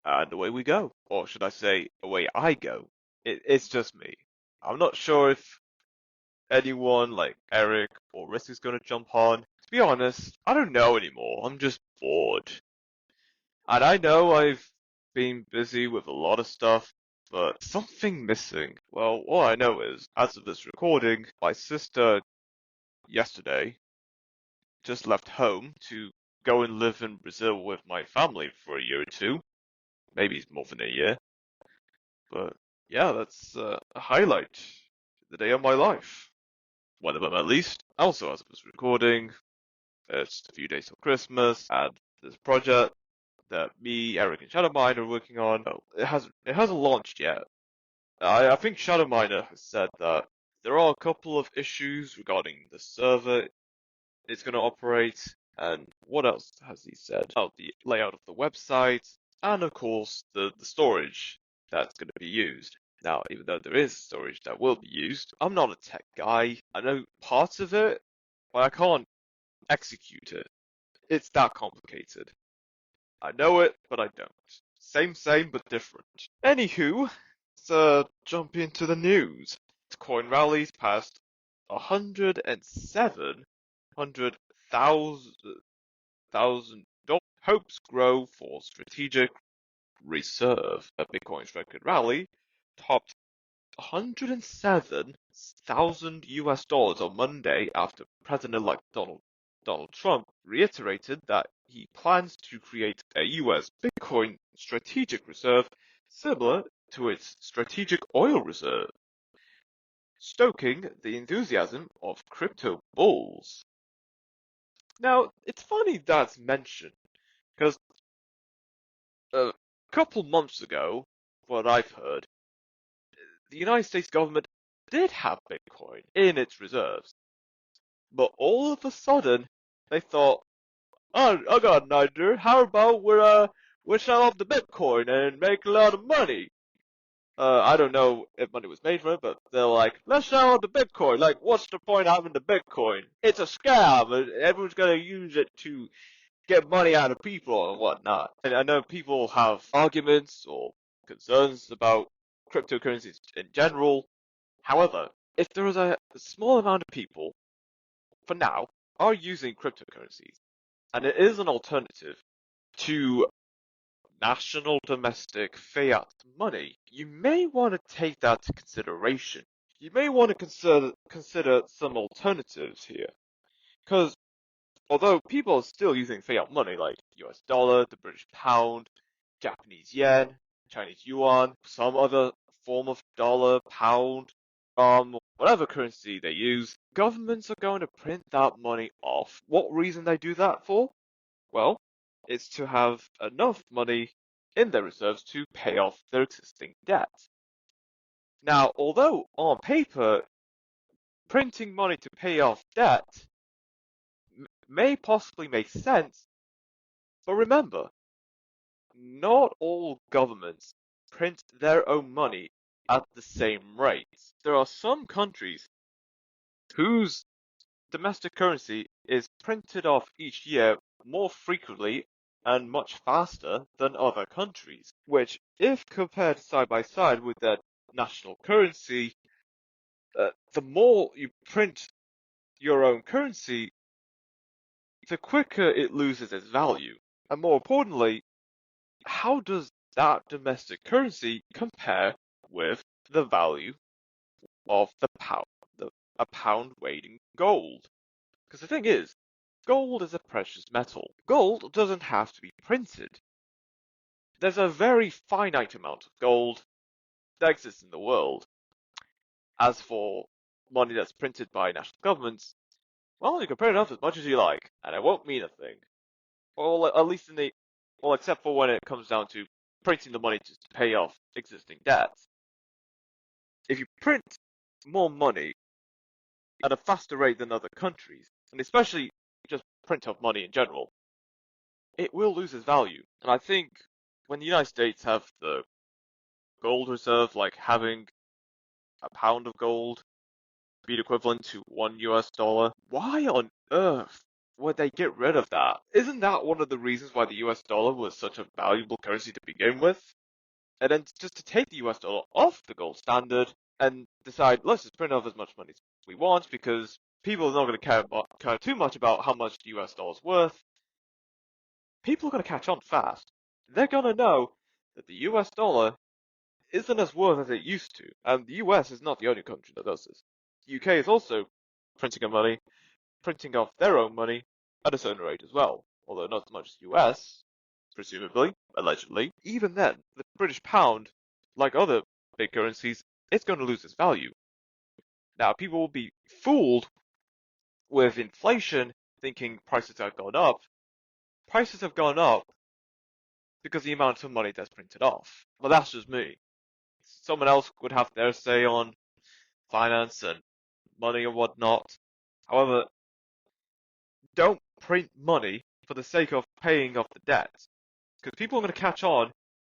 and away we go. Or should I say, away I go. It's just me. I'm not sure if anyone like Eric or Risk is going to jump on. To be honest, I don't know anymore. I'm just bored. And I know I've been busy with a lot of stuff, but something missing. Well, all I know is, as of this recording, my sister yesterday just left home to go and live in Brazil with my family for a year or two. Maybe it's more than a year. But yeah, that's a highlight to the day of my life. One of them at least. Also, as of this recording, it's a few days till Christmas, and this project that me, Eric, and Shadowminer are working on, well, it hasn't launched yet. I think Shadowminer has said that there are a couple of issues regarding the server it's going to operate, and what else has he said? Oh, the layout of the website, and of course the storage that's going to be used. Now, even though there is storage that will be used, I'm not a tech guy. I know parts of it, but I can't execute it. It's that complicated. I know it, but I don't. Same, but different. Anywho, let's jump into the news. Coin rallies past 107,000 hopes grow for strategic reserve. A Bitcoin's record rally topped 107,000 US dollars on Monday after President-elect Donald Trump reiterated that he plans to create a US Bitcoin strategic reserve similar to its strategic oil reserve, stoking the enthusiasm of crypto bulls. Now, it's funny that's mentioned, because a couple months ago, what I've heard, the United States government did have Bitcoin in its reserves, but all of a sudden, they thought, oh, I got an idea. How about we sell off the Bitcoin and make a lot of money? I don't know if money was made from it, but they're like, let's sell off the Bitcoin. Like, what's the point of having the Bitcoin? It's a scam. Everyone's gonna use it to get money out of people and whatnot. And I know people have arguments or concerns about cryptocurrencies in general. However, if there is a small amount of people, for now, are using cryptocurrencies, and it is an alternative to national domestic fiat money, you may want to take that into consideration. You may want to consider some alternatives here. Because although people are still using fiat money like the US dollar, the British pound, Japanese yen, Chinese yuan, some other form of dollar, pound, whatever currency they use, governments are going to print that money off. What reason they do that for? Well, it's to have enough money in their reserves to pay off their existing debt. Now, although on paper, printing money to pay off debt may possibly make sense, but remember, not all governments print their own money at the same rate. There are some countries whose domestic currency is printed off each year more frequently and much faster than other countries, which, if compared side by side with their national currency, the more you print your own currency, the quicker it loses its value. And more importantly, how does that domestic currency compare with the value of a pound weight in gold? Because the thing is, gold is a precious metal. Gold doesn't have to be printed. There's a very finite amount of gold that exists in the world. As for money that's printed by national governments, well, you can print it up as much as you like, and it won't mean a thing. Well, at least except for when it comes down to printing the money to pay off existing debts. If you print more money at a faster rate than other countries, and especially just print off money in general, it will lose its value. And I think when the United States have the gold reserve, like having a pound of gold be equivalent to $1, why on earth would they get rid of that? Isn't that one of the reasons why the US dollar was such a valuable currency to begin with? And then just to take the US dollar off the gold standard and decide, let's just print off as much money as we want because people are not going to care too much about how much the US dollar is worth. People are going to catch on fast. They're going to know that the US dollar isn't as worth as it used to. And the US is not the only country that does this. The UK is also printing off their own money at a certain rate as well, although not as much as the US, presumably, allegedly. Even then, the British pound, like other big currencies, it's going to lose its value. Now, people will be fooled with inflation, thinking prices have gone up. Prices have gof up because the amount of money that's printed off. Well, that's just me. Someone else would have their say on finance and money and whatnot. However, don't print money for the sake of paying off the debt. Because people are going to catch on.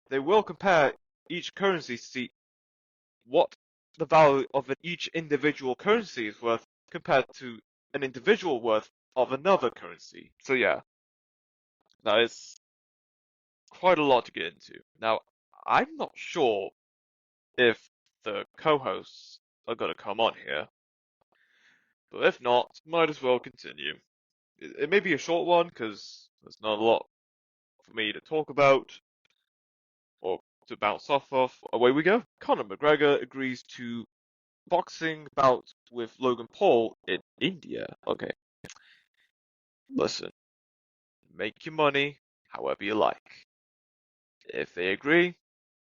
They will compare each currency to see what the value of each individual currency is worth compared to an individual worth of another currency. So yeah, that is quite a lot to get into. Now, I'm not sure if the co-hosts are going to come on here, but if not, might as well continue. It may be a short one because there's not a lot for me to talk about or to bounce off of. Away we go. Conor McGregor agrees to boxing bout with Logan Paul in India. Okay, listen, make your money however you like. If they agree,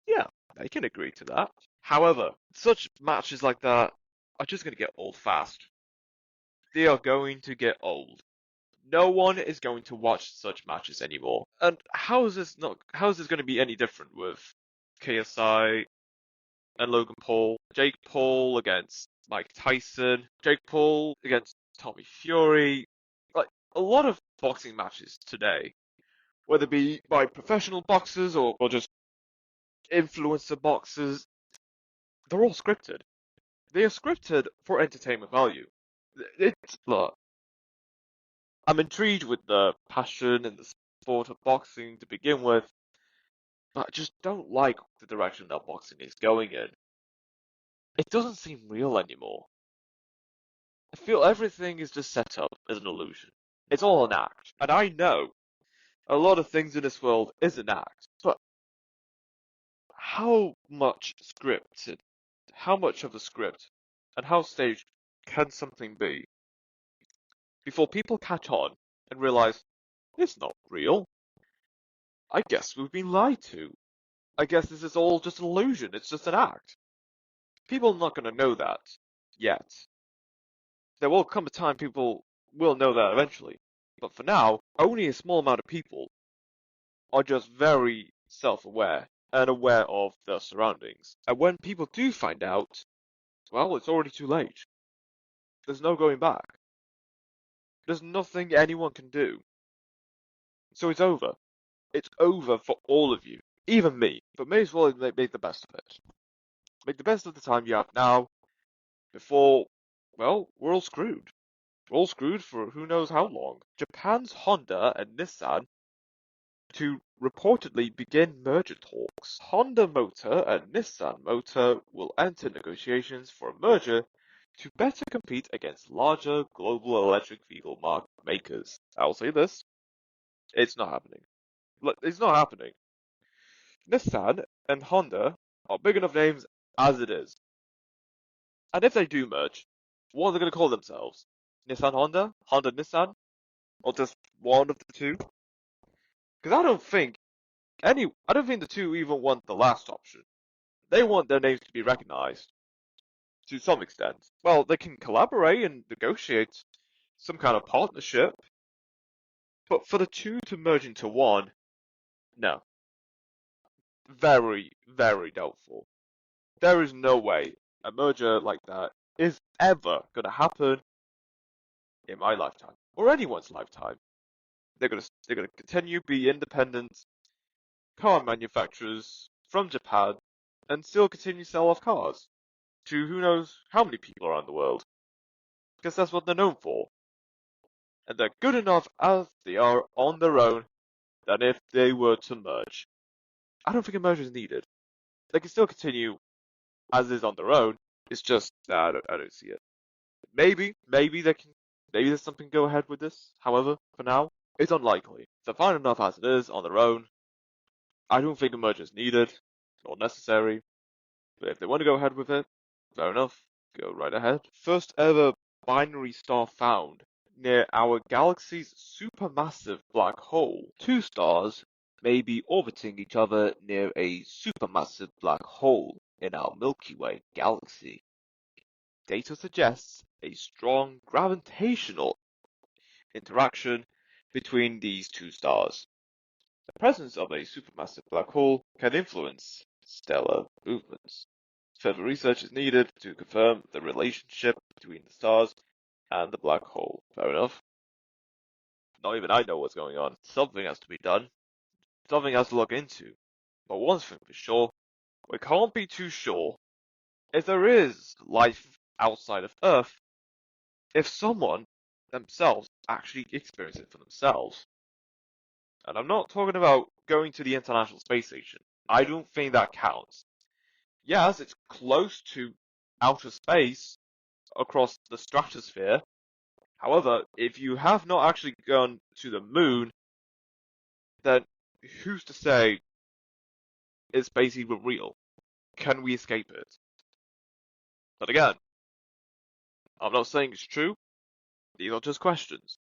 yeah, they can agree to that. However, such matches like that are just going to get old fast. They are going to get old. No one is going to watch such matches anymore. And how is this going to be any different with KSI and Logan Paul? Jake Paul against Mike Tyson, Jake Paul against Tommy Fury. Like a lot of boxing matches today, whether it be by professional boxers or just influencer boxers, they're all scripted. They are scripted for entertainment value. Look, I'm intrigued with the passion and the sport of boxing to begin with, but I just don't like the direction that boxing is going in. It doesn't seem real anymore. I feel everything is just set up as an illusion. It's all an act. And I know a lot of things in this world is an act, but how much scripted, how much of the script, and how staged can something be before people catch on and realize it's not real? I guess we've been lied to. I guess this is all just an illusion. It's just an act. People are not going to know that yet. There will come a time people will know that eventually. But for now, only a small amount of people are just very self-aware and aware of their surroundings. And when people do find out, well, it's already too late. There's no going back. There's nothing anyone can do. So it's over. It's over for all of you. Even me. But may as well make the best of it. Make the best of the time you have now before, well, we're all screwed. We're all screwed for who knows how long. Japan's Honda and Nissan to reportedly begin merger talks. Honda Motor and Nissan Motor will enter negotiations for a merger to better compete against larger global electric vehicle makers. I'll say this, it's not happening. It's not happening. Nissan and Honda are big enough names as it is. And if they do merge, what are they going to call themselves? Nissan Honda? Honda Nissan? Or just one of the two? Because I don't think the two even want the last option. They want their names to be recognized to some extent. Well, they can collaborate and negotiate some kind of partnership, but for the two to merge into one, no. Very, very doubtful. There is no way a merger like that is ever going to happen in my lifetime or anyone's lifetime. They're gonna continue to be independent car manufacturers from Japan and still continue to sell off cars to who knows how many people around the world. Because that's what they're known for. and they're good enough as they are on their own than if they were to merge. I don't think a merger is needed. They can still continue as is on their own. It's just I don't see it. Maybe they can. Maybe there's something to go ahead with this. However, for now, it's unlikely. They're fine enough as it is on their own. I don't think a merger is needed or necessary. But if they want to go ahead with it, fair enough. Go right ahead. First ever binary star found near our galaxy's supermassive black hole. Two stars may be orbiting each other near a supermassive black hole in our Milky Way galaxy. Data suggests a strong gravitational interaction between these two stars. The presence of a supermassive black hole can influence stellar movements. Further research is needed to confirm the relationship between the stars and the black hole. Fair enough. Not even I know what's going on. Something has to be done. Something has to look into. But one thing for sure, we can't be too sure if there is life outside of Earth if someone themselves actually experience it for themselves. And I'm not talking about going to the International Space Station. I don't think that counts. Yes, it's close to outer space across the stratosphere. However, if you have not actually gone to the moon, then who's to say is space even real? Can we escape it? But again, I'm not saying it's true. These are just questions.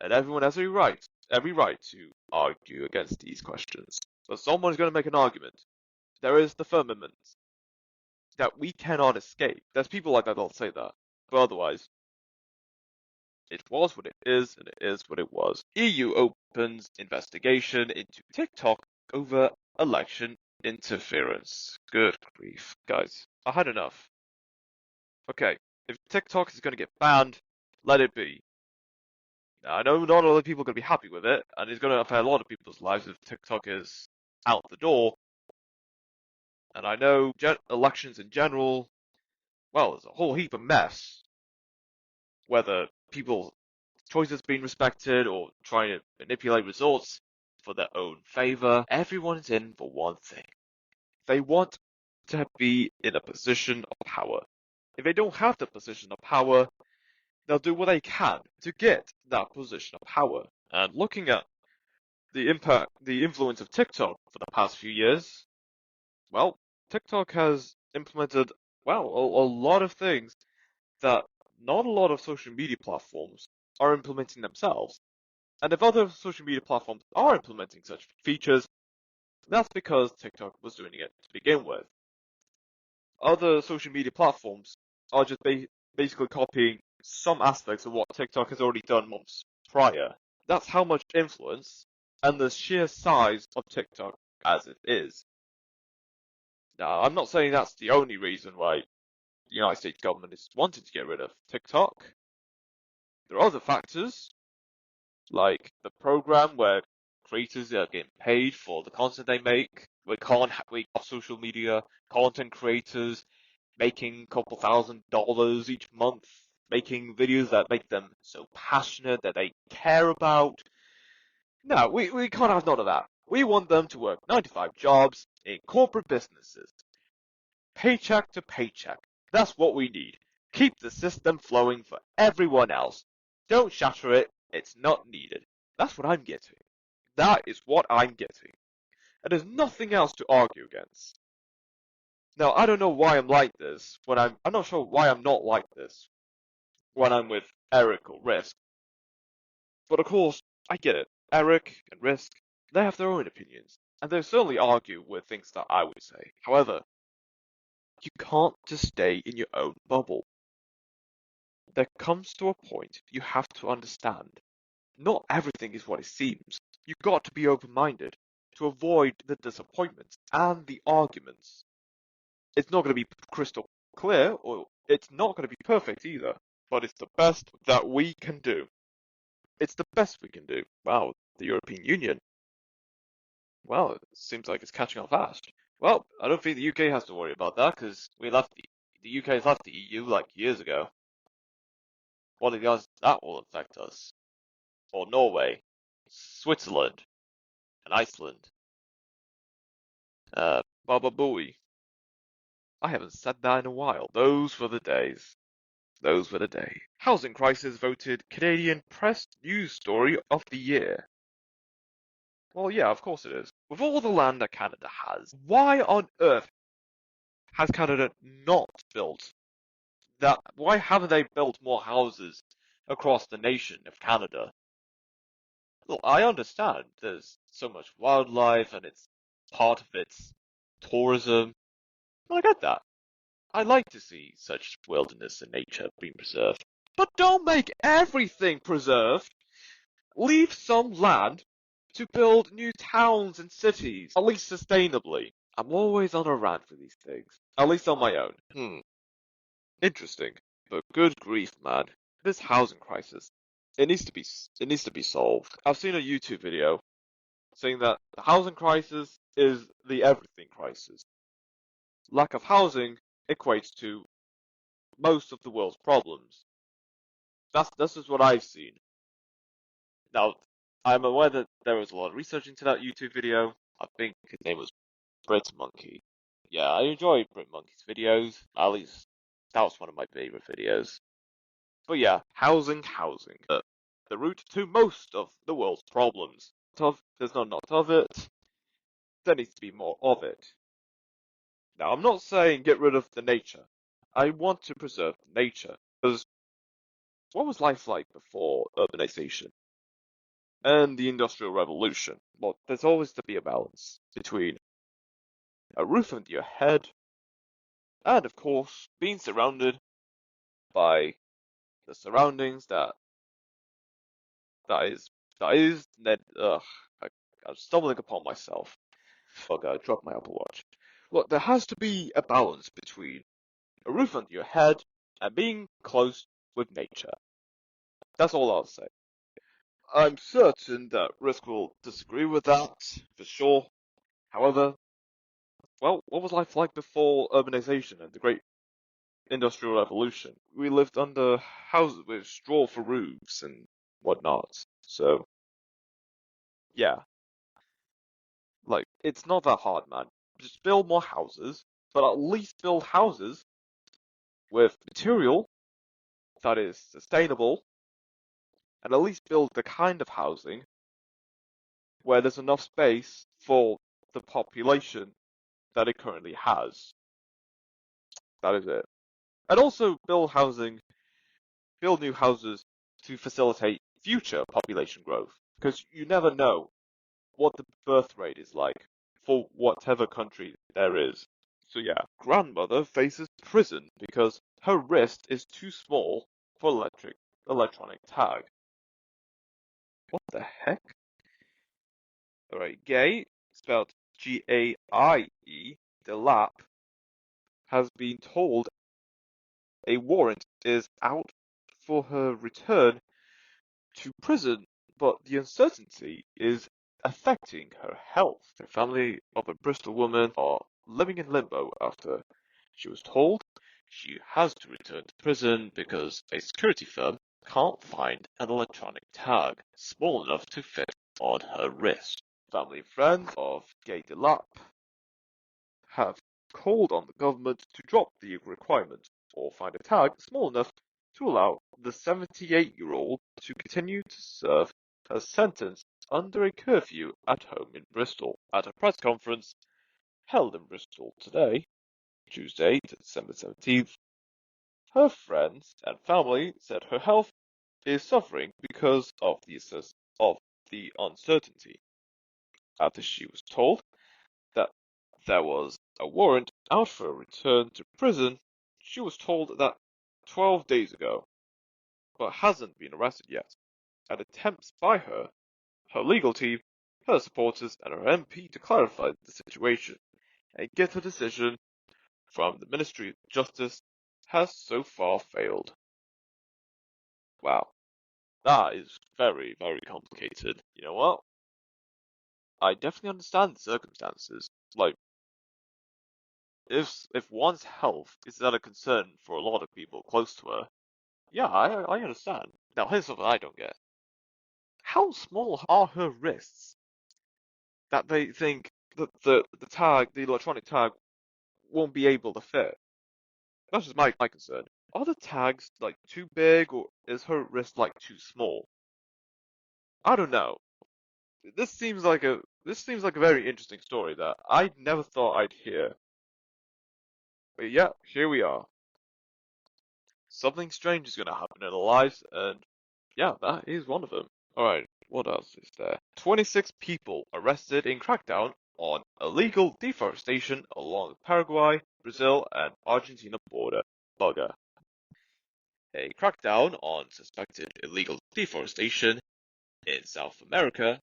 And everyone has every right to argue against these questions. But someone's going to make an argument. There is the firmament that we cannot escape. There's people like that that'll say that. But otherwise, it was what it is, and it is what it was. EU opens investigation into TikTok over election interference. Good grief. Guys, I had enough. Okay, if TikTok is going to get banned, let it be. Now, I know not a lot of people are going to be happy with it, and it's going to affect a lot of people's lives if TikTok is out the door. And I know elections in general, well, there's a whole heap of mess. Whether people's choices being respected or trying to manipulate results for their own favor, everyone's in for one thing. They want to be in a position of power. If they don't have the position of power, they'll do what they can to get that position of power. And looking at the influence of TikTok for the past few years, well, TikTok has implemented, well, a lot of things that not a lot of social media platforms are implementing themselves. And if other social media platforms are implementing such features, that's because TikTok was doing it to begin with. Other social media platforms are just basically copying some aspects of what TikTok has already done months prior. That's how much influence and the sheer size of TikTok as it is. Now, I'm not saying that's the only reason why the United States government is wanting to get rid of TikTok. There are other factors, like the program where creators are getting paid for the content they make. We have social media content creators making a couple $1,000s each month, making videos that make them so passionate that they care about. No, we can't have none of that. We want them to work 9 to 5 jobs in corporate businesses. Paycheck to paycheck. That's what we need. Keep the system flowing for everyone else. Don't shatter it. It's not needed. That's what I'm getting. That is what I'm getting. And there's nothing else to argue against. Now, I don't know why I'm like this when I'm not sure why I'm not like this when I'm with Eric or Risk. But of course, I get it. Eric and Risk, they have their own opinions, and they certainly argue with things that I would say. However, you can't just stay in your own bubble. There comes to a point you have to understand. Not everything is what it seems. You've got to be open-minded to avoid the disappointments and the arguments. It's not going to be crystal clear, or it's not going to be perfect either, but it's the best that we can do. It's the best we can do. Wow, the European Union. Well, it seems like it's catching on fast. Well, I don't think the UK has to worry about that because the UK has left the EU like years ago. What are the odds that will affect us? or Norway, Switzerland, and Iceland. Baba Booey. I haven't said that in a while. Those were the days. Those were the days. Housing crisis voted Canadian Press News Story of the Year. Well, yeah, of course it is. With all the land that Canada has, why on earth has Canada not built that? Why haven't they built more houses across the nation of Canada? Look, I understand there's so much wildlife and it's part of its tourism. I get that. I like to see such wilderness and nature being preserved. But don't make everything preserved. Leave some land to build new towns and cities, at least sustainably. I'm always on a rant for these things, at least on my own. Interesting. But good grief, man. This housing crisis, it needs to be solved. I've seen a YouTube video saying that the housing crisis is the everything crisis. Lack of housing equates to most of the world's problems. This is what I've seen. Now, I'm aware that there was a lot of research into that YouTube video. I think his name was Brit Monkey. Yeah, I enjoy Brit Monkey's videos. At least that was one of my favorite videos. But yeah, housing. The root to most of the world's problems. There's not enough of it. There needs to be more of it. Now, I'm not saying get rid of the nature. I want to preserve nature. Because what was life like before urbanization and the Industrial Revolution? Well, there's always to be a balance between a roof over your head and, of course, being surrounded by the surroundings that is I'm stumbling upon myself. Okay, I dropped my Apple Watch. Look, there has to be a balance between a roof under your head and being close with nature. That's all I'll say. I'm certain that Risk will disagree with that, for sure. However, well, what was life like before urbanization and the Great Industrial Revolution? We lived under houses with straw for roofs and whatnot. So, yeah, like, it's not that hard, man. Just build more houses, but at least build houses with material that is sustainable, and at least build the kind of housing where there's enough space for the population that it currently has. That is it. And also build new houses to facilitate future population growth, because you never know what the birth rate is like for whatever country there is. So yeah, grandmother faces prison because her wrist is too small for electronic tag. What the heck? Alright, Gay, spelled Gaie, Delap, has been told a warrant is out for her return to prison, but the uncertainty is affecting her health. The family of a Bristol woman are living in limbo after she was told she has to return to prison because a security firm can't find an electronic tag small enough to fit on her wrist. Family and friends of Gay Delap have called on the government to drop the requirement or find a tag small enough to allow the 78-year-old to continue to serve her sentence under a curfew at home in Bristol. At a press conference held in Bristol today, Tuesday, December 17th, her friends and family said her health is suffering because of the uncertainty. After she was told that there was a warrant out for a return to prison, she was told that 12 days ago, but hasn't been arrested yet. And attempts by her legal team, her supporters, and her MP to clarify the situation and get a decision from the Ministry of Justice has so far failed. Wow, that is very, very complicated. You know what? I definitely understand the circumstances. Like, if one's health is that a concern for a lot of people close to her, yeah, I understand. Now, here's something I don't get. How small are her wrists that they think that the electronic tag, won't be able to fit? That's just my concern. Are the tags like too big, or is her wrist like too small? I don't know. This seems like a very interesting story that I never thought I'd hear. But yeah, here we are. Something strange is gonna happen in our lives, and yeah, that is one of them. Alright, what else is there? 26 people arrested in crackdown on illegal deforestation along the Paraguay, Brazil, and Argentina border. Bugger. A crackdown on suspected illegal deforestation in South America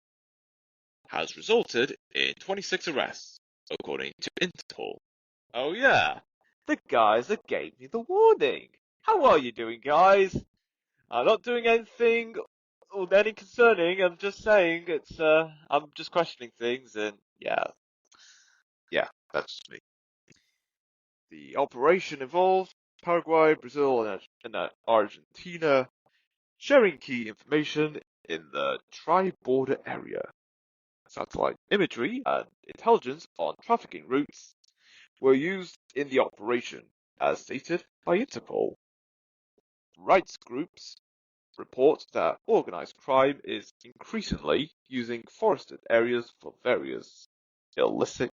has resulted in 26 arrests, according to Interpol. Oh yeah, the guys that gave me the warning. How are you doing, guys? I'm not doing anything or any concerning. I'm just saying I'm just questioning things, and yeah, that's me. The operation involved Paraguay, Brazil, and Argentina sharing key information in the tri-border area. Satellite imagery and intelligence on trafficking routes were used in the operation, as stated by Interpol. Rights groups report that organized crime is increasingly using forested areas for various illicit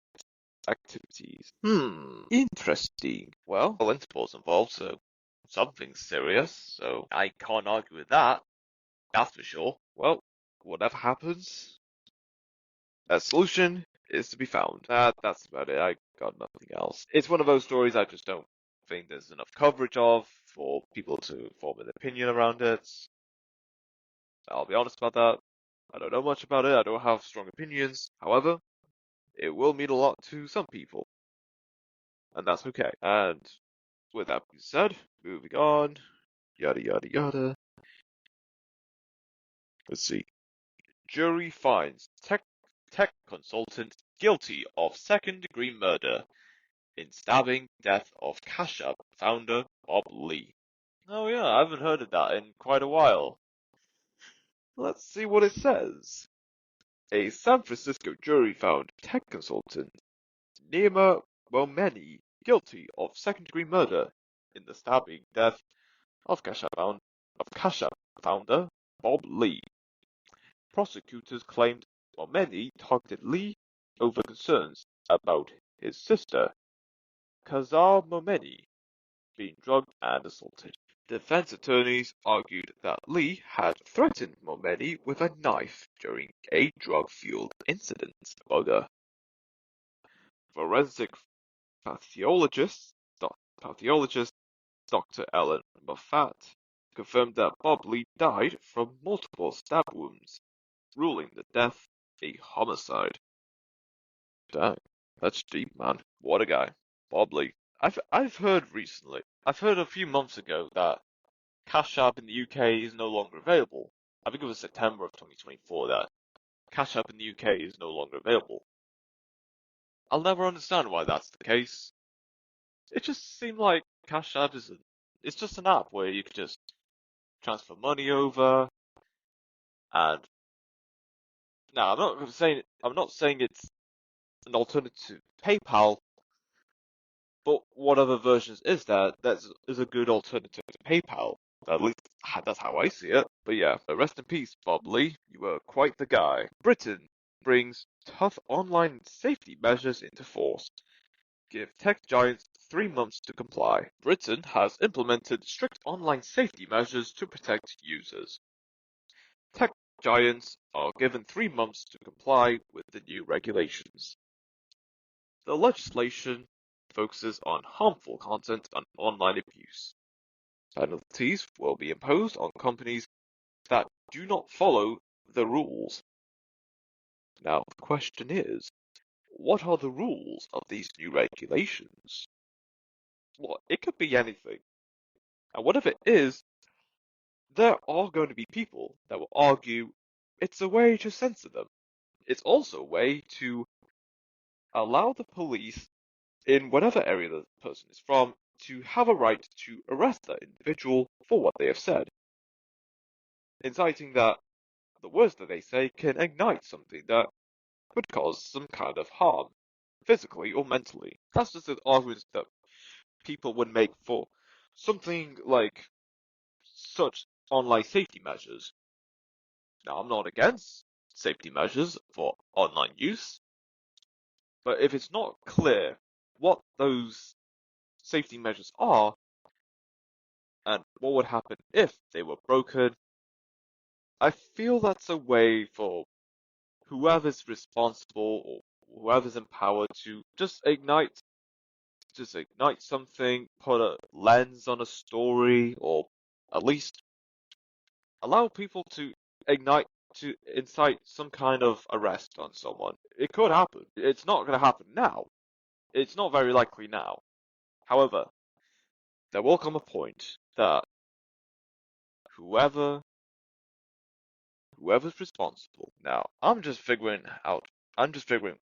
activities. Interesting. Well, Interpol's involved, so something's serious, so I can't argue with that, that's for sure. Well, whatever happens, a solution is to be found. That's about it. I got nothing else. It's one of those stories I just don't think there's enough coverage of for people to form an opinion around it. I'll be honest about that. I don't know much about it. I don't have strong opinions. However, it will mean a lot to some people, and that's okay. And with that being said, moving on, yada yada yada. Let's see. Jury finds tech consultant guilty of second-degree murder in stabbing death of Cash App founder Bob Lee. Oh yeah, I haven't heard of that in quite a while. Let's see what it says. A San Francisco jury found tech consultant Nima Momeni guilty of second-degree murder in the stabbing death of Cash App founder Bob Lee. Prosecutors claimed Momeni targeted Lee over concerns about his sister, Kazar Momeni, being drugged and assaulted. Defense attorneys argued that Lee had threatened Momeni with a knife during a drug-fueled incident. Bugger. Forensic pathologist, pathologist Dr. Ellen Moffat confirmed that Bob Lee died from multiple stab wounds, ruling the death a homicide. Dang, that's deep, man. What a guy. Bob Lee. I've heard a few months ago that Cash App in the UK is no longer available. I think it was September of 2024 that Cash App in the UK is no longer available. I'll never understand why that's the case. It just seemed like Cash App it's just an app where you could just transfer money over, and now I'm not saying it's an alternative to PayPal, but what other versions is there that is a good alternative to PayPal? At least that's how I see it. But yeah, rest in peace, Bob Lee. You were quite the guy. Britain brings tough online safety measures into force. Give tech giants 3 months to comply. Britain has implemented strict online safety measures to protect users. Tech giants are given 3 months to comply with the new regulations. The legislation focuses on harmful content and online abuse. Penalties will be imposed on companies that do not follow the rules. Now, the question is, what are the rules of these new regulations? Well, it could be anything. And whatever it is, there are going to be people that will argue it's a way to censor them. It's also a way to allow the police in whatever area the person is from to have a right to arrest that individual for what they have said, inciting that the words that they say can ignite something that could cause some kind of harm, physically or mentally. That's just an argument that people would make for something like such online safety measures. Now, I'm not against safety measures for online use, but if it's not clear what those safety measures are and what would happen if they were broken, I feel that's a way for whoever's responsible or whoever's empowered to just ignite something, put a lens on a story, or at least allow people to ignite to incite some kind of arrest on someone. It could happen. It's not going to happen now. It's not very likely now. However, there will come a point that whoever whoever's responsible. Now, I'm just figuring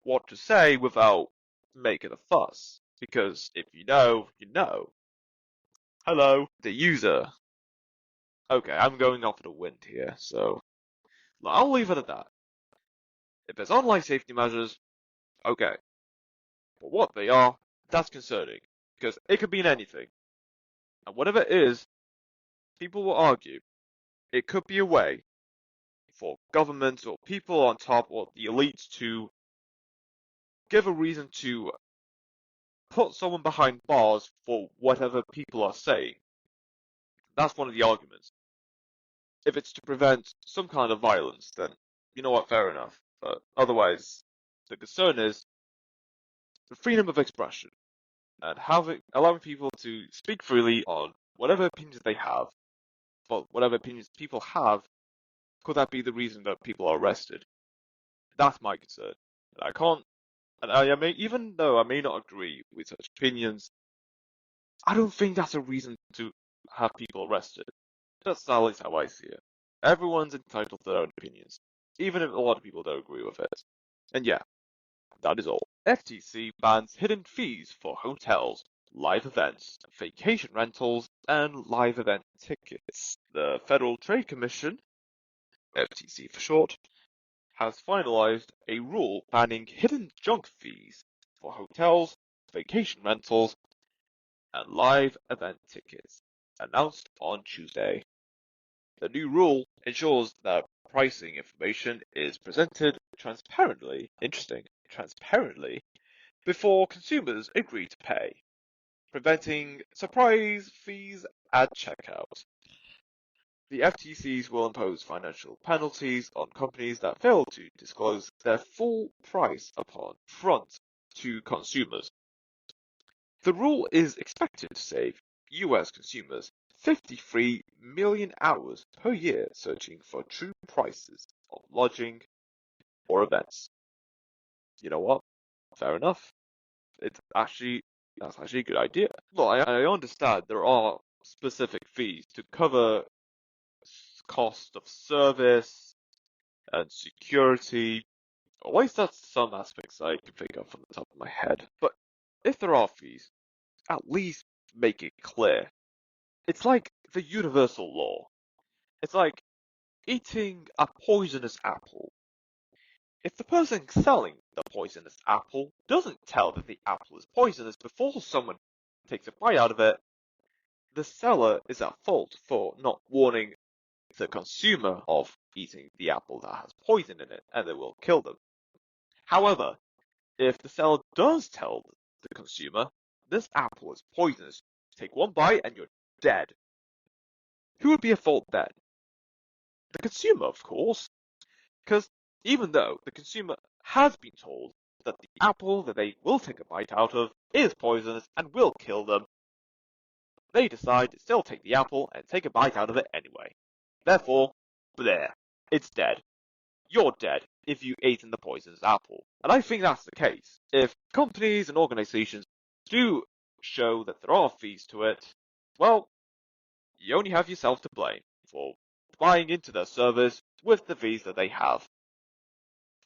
what to say without making a fuss. Because if you know, you know. Hello, the user. Okay, I'm going off of the wind here, so I'll leave it at that. If there's online safety measures, okay. But what they are, that's concerning. Because it could mean anything. And whatever it is, people will argue. It could be a way for governments or people on top or the elites to give a reason to put someone behind bars for whatever people are saying. That's one of the arguments. If it's to prevent some kind of violence, then you know what, fair enough. But otherwise, the concern is the freedom of expression and allowing people to speak freely on whatever opinions they have. But whatever opinions people have, could that be the reason that people are arrested? That's my concern. And I can't, and I may, even though I may not agree with such opinions, I don't think that's a reason to have people arrested. That's at least how I see it. Everyone's entitled to their own opinions, even if a lot of people don't agree with it. And yeah, that is all. FTC bans hidden fees for hotels, live events, vacation rentals, and live event tickets. The Federal Trade Commission, FTC for short, has finalized a rule banning hidden junk fees for hotels, vacation rentals, and live event tickets, announced on Tuesday. The new rule ensures that pricing information is presented transparently, before consumers agree to pay, preventing surprise fees at checkout. The FTCs will impose financial penalties on companies that fail to disclose their full price upon front to consumers. The rule is expected to save US consumers 53 million hours per year searching for true prices of lodging or events. You know what? Fair enough. That's actually a good idea. Look, I understand there are specific fees to cover cost of service and security. At least that's some aspects I can think of from the top of my head. But if there are fees, at least make it clear. It's like the universal law. It's like eating a poisonous apple. If the person selling the poisonous apple doesn't tell that the apple is poisonous before someone takes a bite out of it, the seller is at fault for not warning the consumer of eating the apple that has poison in it and it will kill them. However, if the seller does tell the consumer, this apple is poisonous, take one bite and you're dead, who would be at fault then? The consumer, of course, because even though the consumer has been told that the apple that they will take a bite out of is poisonous and will kill them, they decide to still take the apple and take a bite out of it anyway. Therefore, there, it's dead. You're dead if you ate in the poisonous apple. And I think that's the case. If companies and organizations do show that there are fees to it, well, you only have yourself to blame for buying into their service with the fees that they have.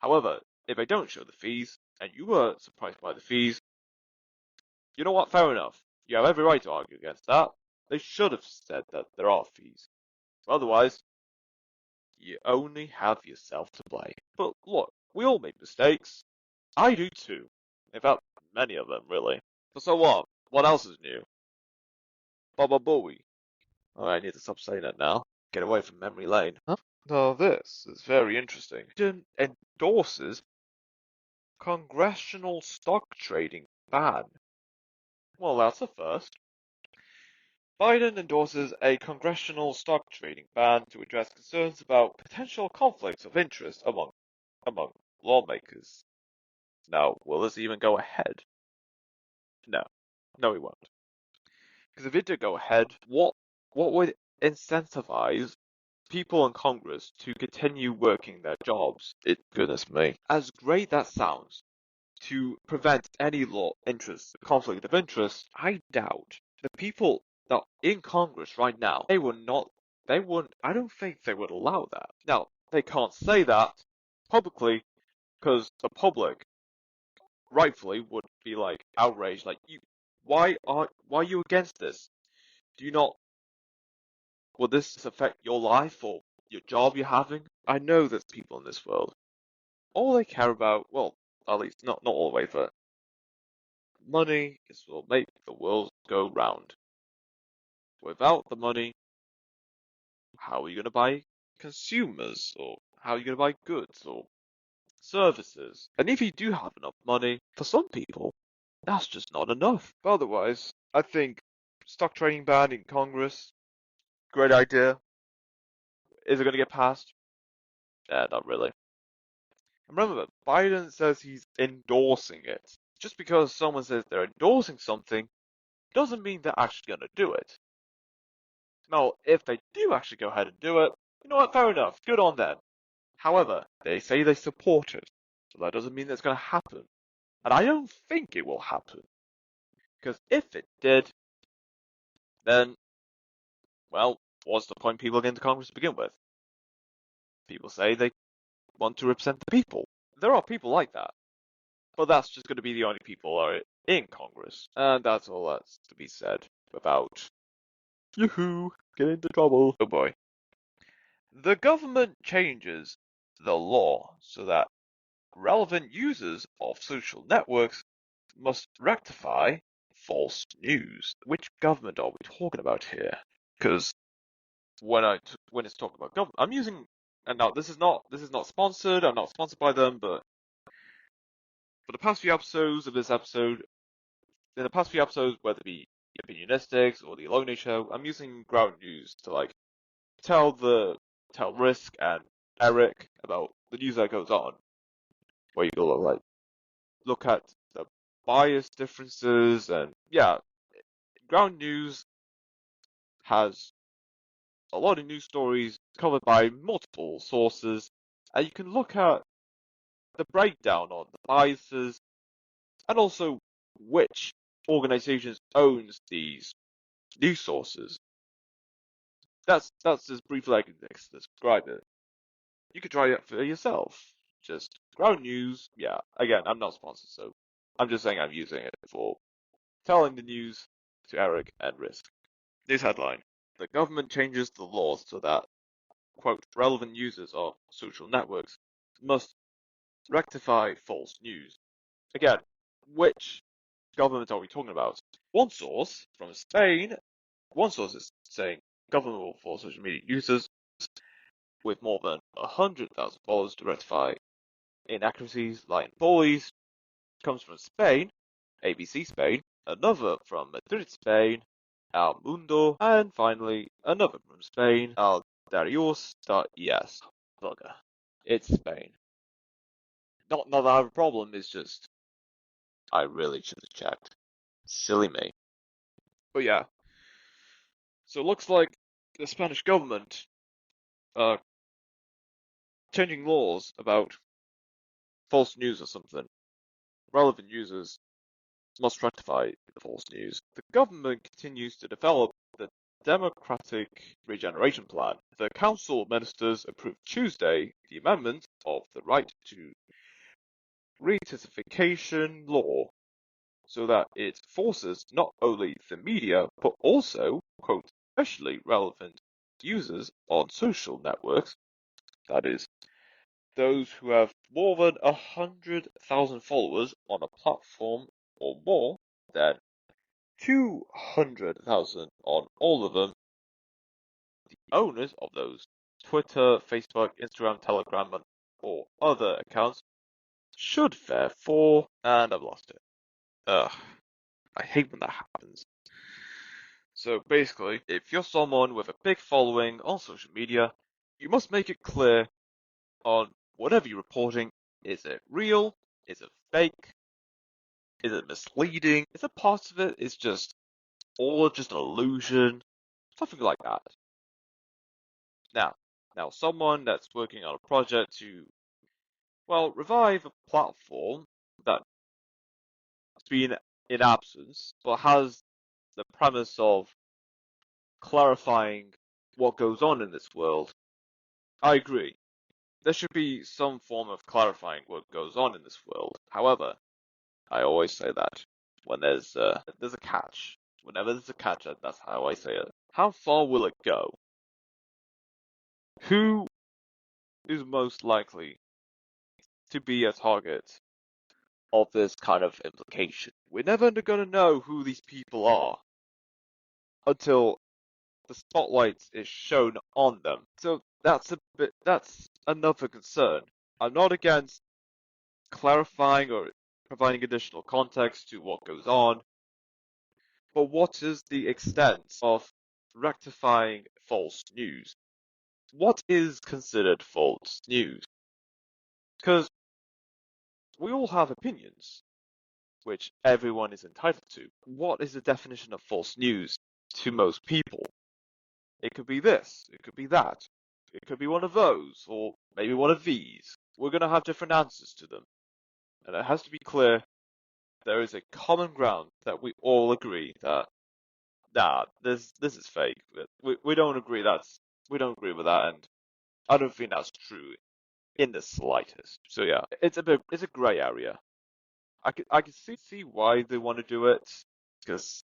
However, if they don't show the fees, and you were surprised by the fees, you know what, fair enough. You have every right to argue against that. They should have said that there are fees. Otherwise, You only have yourself to blame. But look, we all make mistakes. I do too. In fact, many of them, really. But so what? What else is new? Baba Booey. Oh, I need to stop saying that now. Get away from memory lane. Huh? Now this is very interesting. Biden endorses congressional stock trading ban. Well, that's a first. Biden endorses a congressional stock trading ban to address concerns about potential conflicts of interest among lawmakers. Now, will this even go ahead? No. No, it won't. Because if it did go ahead, what would incentivize people in Congress to continue working their jobs? Goodness me. As great that sounds, to prevent any conflict of interest, I doubt the people that are in Congress right now, I don't think they would allow that. Now, they can't say that publicly because the public rightfully would be like outraged, like why are you against this? Do you not, will this affect your life or your job you're having? I know there's people in this world. All they care about, well, at least not all the way, but money is what will make the world go round. Without the money, how are you going to buy consumers? Or how are you going to buy goods or services? And if you do have enough money, for some people, that's just not enough. But otherwise, I think stock trading ban in Congress, great idea. Is it going to get passed? Not really. And remember, Biden says he's endorsing it. Just because someone says they're endorsing something doesn't mean they're actually going to do it. Now, if they do actually go ahead and do it, you know what, fair enough, good on them. However, they say they support it, so that doesn't mean it's going to happen. And I don't think it will happen. Because if it did, then, well, what's the point people getting to Congress to begin with? People say they want to represent the people. There are people like that. But that's just going to be the only people that are in Congress. And that's all that's to be said about Yoo-hoo, get into trouble. Oh boy. The government changes the law so that relevant users of social networks must rectify false news. Which government are we talking about here? Because when it's talking about government, I'm using, and now this is not sponsored. I'm not sponsored by them, but for the past few episodes of this episode, in the past few episodes, whether it be the Opinionistics or the Alone Show, I'm using ground news to like tell Risk and Eric about the news that goes on. Where you go like look at the bias differences and yeah, ground news has a lot of news stories covered by multiple sources, and you can look at the breakdown on the biases and also which organizations owns these news sources. That's as briefly I can describe it. You could try it for yourself. Just ground news. Yeah, again, I'm not sponsored, so I'm just saying I'm using it for telling the news to Eric and Risk. News headline. The government changes the laws so that, quote, relevant users of social networks must rectify false news. Again, which government are we talking about? One source from Spain, one source is saying government will force social media users with more than 100,000 followers to rectify inaccuracies, lying bullies, comes from Spain, ABC Spain, another from Madrid, Spain, El Mundo, and finally another from Spain, El Darius.es. Bugger. It's Spain. Not that I have a problem, it's just I really should have checked. Silly me. But yeah. So it looks like the Spanish government are changing laws about false news or something. Relevant users must rectify the false news. The government continues to develop the Democratic Regeneration Plan. The Council of Ministers approved Tuesday the amendment of the Right to Retentification law so that it forces not only the media but also, quote, especially relevant users on social networks That is, those who have more than 100,000 followers on a platform or more than 200,000 on all of them, the owners of those Twitter, Facebook, Instagram, Telegram, or other accounts should therefore, and I've lost it. Ugh, I hate when that happens. So basically, if you're someone with a big following on social media, you must make it clear on whatever you're reporting. Is it real? Is it fake? Is it misleading? Is it part of it is just all just an illusion? Something like that. Now, someone that's working on a project to, well, revive a platform that's been in absence, but has the premise of clarifying what goes on in this world. I agree. There should be some form of clarifying what goes on in this world. However, I always say that when there's a catch. Whenever there's a catch, that's how I say it. How far will it go? Who is most likely to be a target of this kind of implication? We're never going to know who these people are until the spotlight is shown on them. So that's another concern. I'm not against clarifying or providing additional context to what goes on, but what is the extent of rectifying false news? What is considered false news? Because we all have opinions, which everyone is entitled to. What is the definition of false news to most people? It could be this, it could be that, it could be one of those, or maybe one of these. We're going to have different answers to them. And it has to be clear there is a common ground that we all agree that, nah, this is fake. We don't agree we don't agree with that, and I don't think that's true in the slightest. So yeah, it's a grey area. I can see why they want to do it, because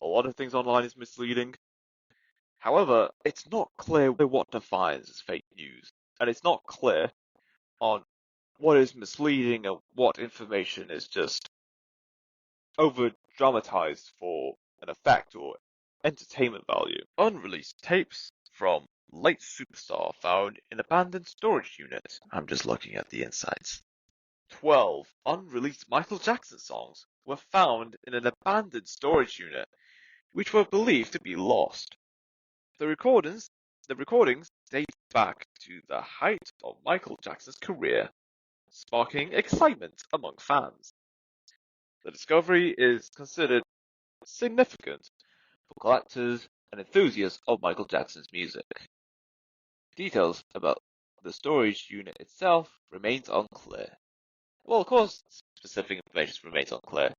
a lot of things online is misleading. However, it's not clear what defines as fake news, and it's not clear on what is misleading and what information is just over dramatized for an effect or entertainment value. Unreleased tapes from late superstar found in abandoned storage unit. I'm just looking at the insides. 12 unreleased Michael Jackson songs were found in an abandoned storage unit, which were believed to be lost. The recordings date back to the height of Michael Jackson's career, sparking excitement among fans. The discovery is considered significant for collectors and enthusiasts of Michael Jackson's music. Details about the storage unit itself remains unclear. Well, of course, specific information remains unclear.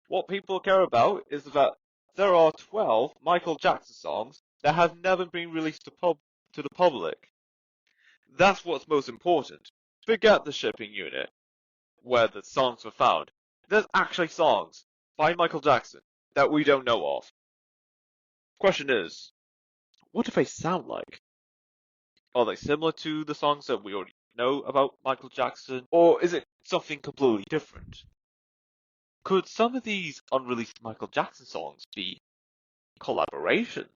What people care about is that there are 12 Michael Jackson songs that have never been released to the public. That's what's most important. Forget the shipping unit, where the songs were found. There's actually songs by Michael Jackson that we don't know of. Question is, what do they sound like? Are they similar to the songs that we already know about Michael Jackson, or is it something completely different? Could some of these unreleased Michael Jackson songs be collaborations?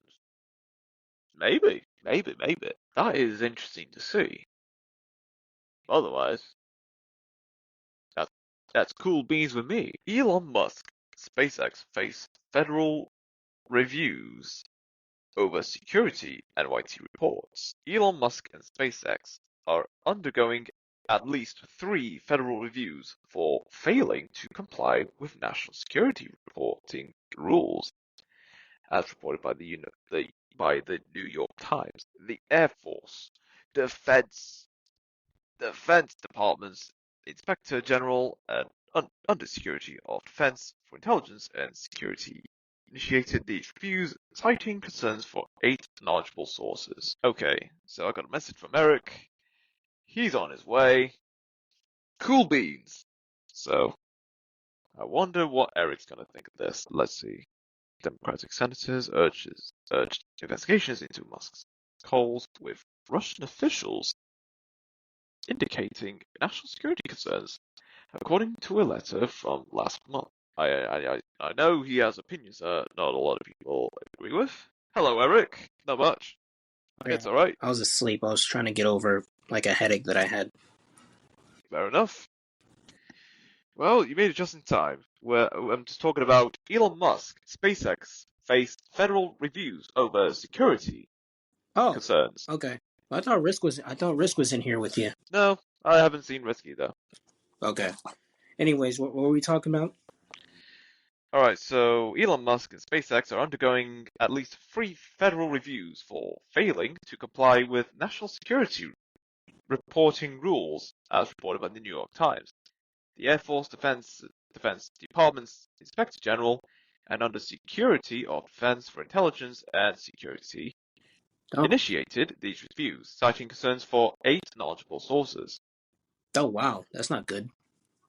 Maybe. That is interesting to see. Otherwise, that, that's cool beans with me. Elon Musk, SpaceX face federal reviews over security NYT reports. Elon Musk and SpaceX are undergoing at least 3 federal reviews for failing to comply with national security reporting rules, as reported by the New York Times. The Air Force, Defense Department's Inspector General and Under Secretary of Defense for Intelligence and Security initiated these reviews, citing concerns for 8 knowledgeable sources. Okay, so I got a message from Eric. He's on his way. Cool beans. So, I wonder what Eric's gonna think of this. Let's see. Democratic senators urged investigations into Musk's calls with Russian officials indicating national security concerns, according to a letter from last month. I know he has opinions that not a lot of people agree with. Hello, Eric. Not much. Yeah, It's alright. I was asleep. I was trying to get over like a headache that I had. Fair enough. Well, you made it just in time. I'm just talking about Elon Musk, SpaceX faced federal reviews over security Oh, concerns. okay. I thought Risk was in here with you. No, I haven't seen Risky though. Okay. Anyways, what were we talking about? Alright, so Elon Musk and SpaceX are undergoing at least 3 federal reviews for failing to comply with national security reporting rules, as reported by the New York Times. The Air Force Defense Department's Inspector General and Under Security of Defense for Intelligence and Security Oh, initiated these reviews, citing concerns for 8 knowledgeable sources. oh wow, that's not good.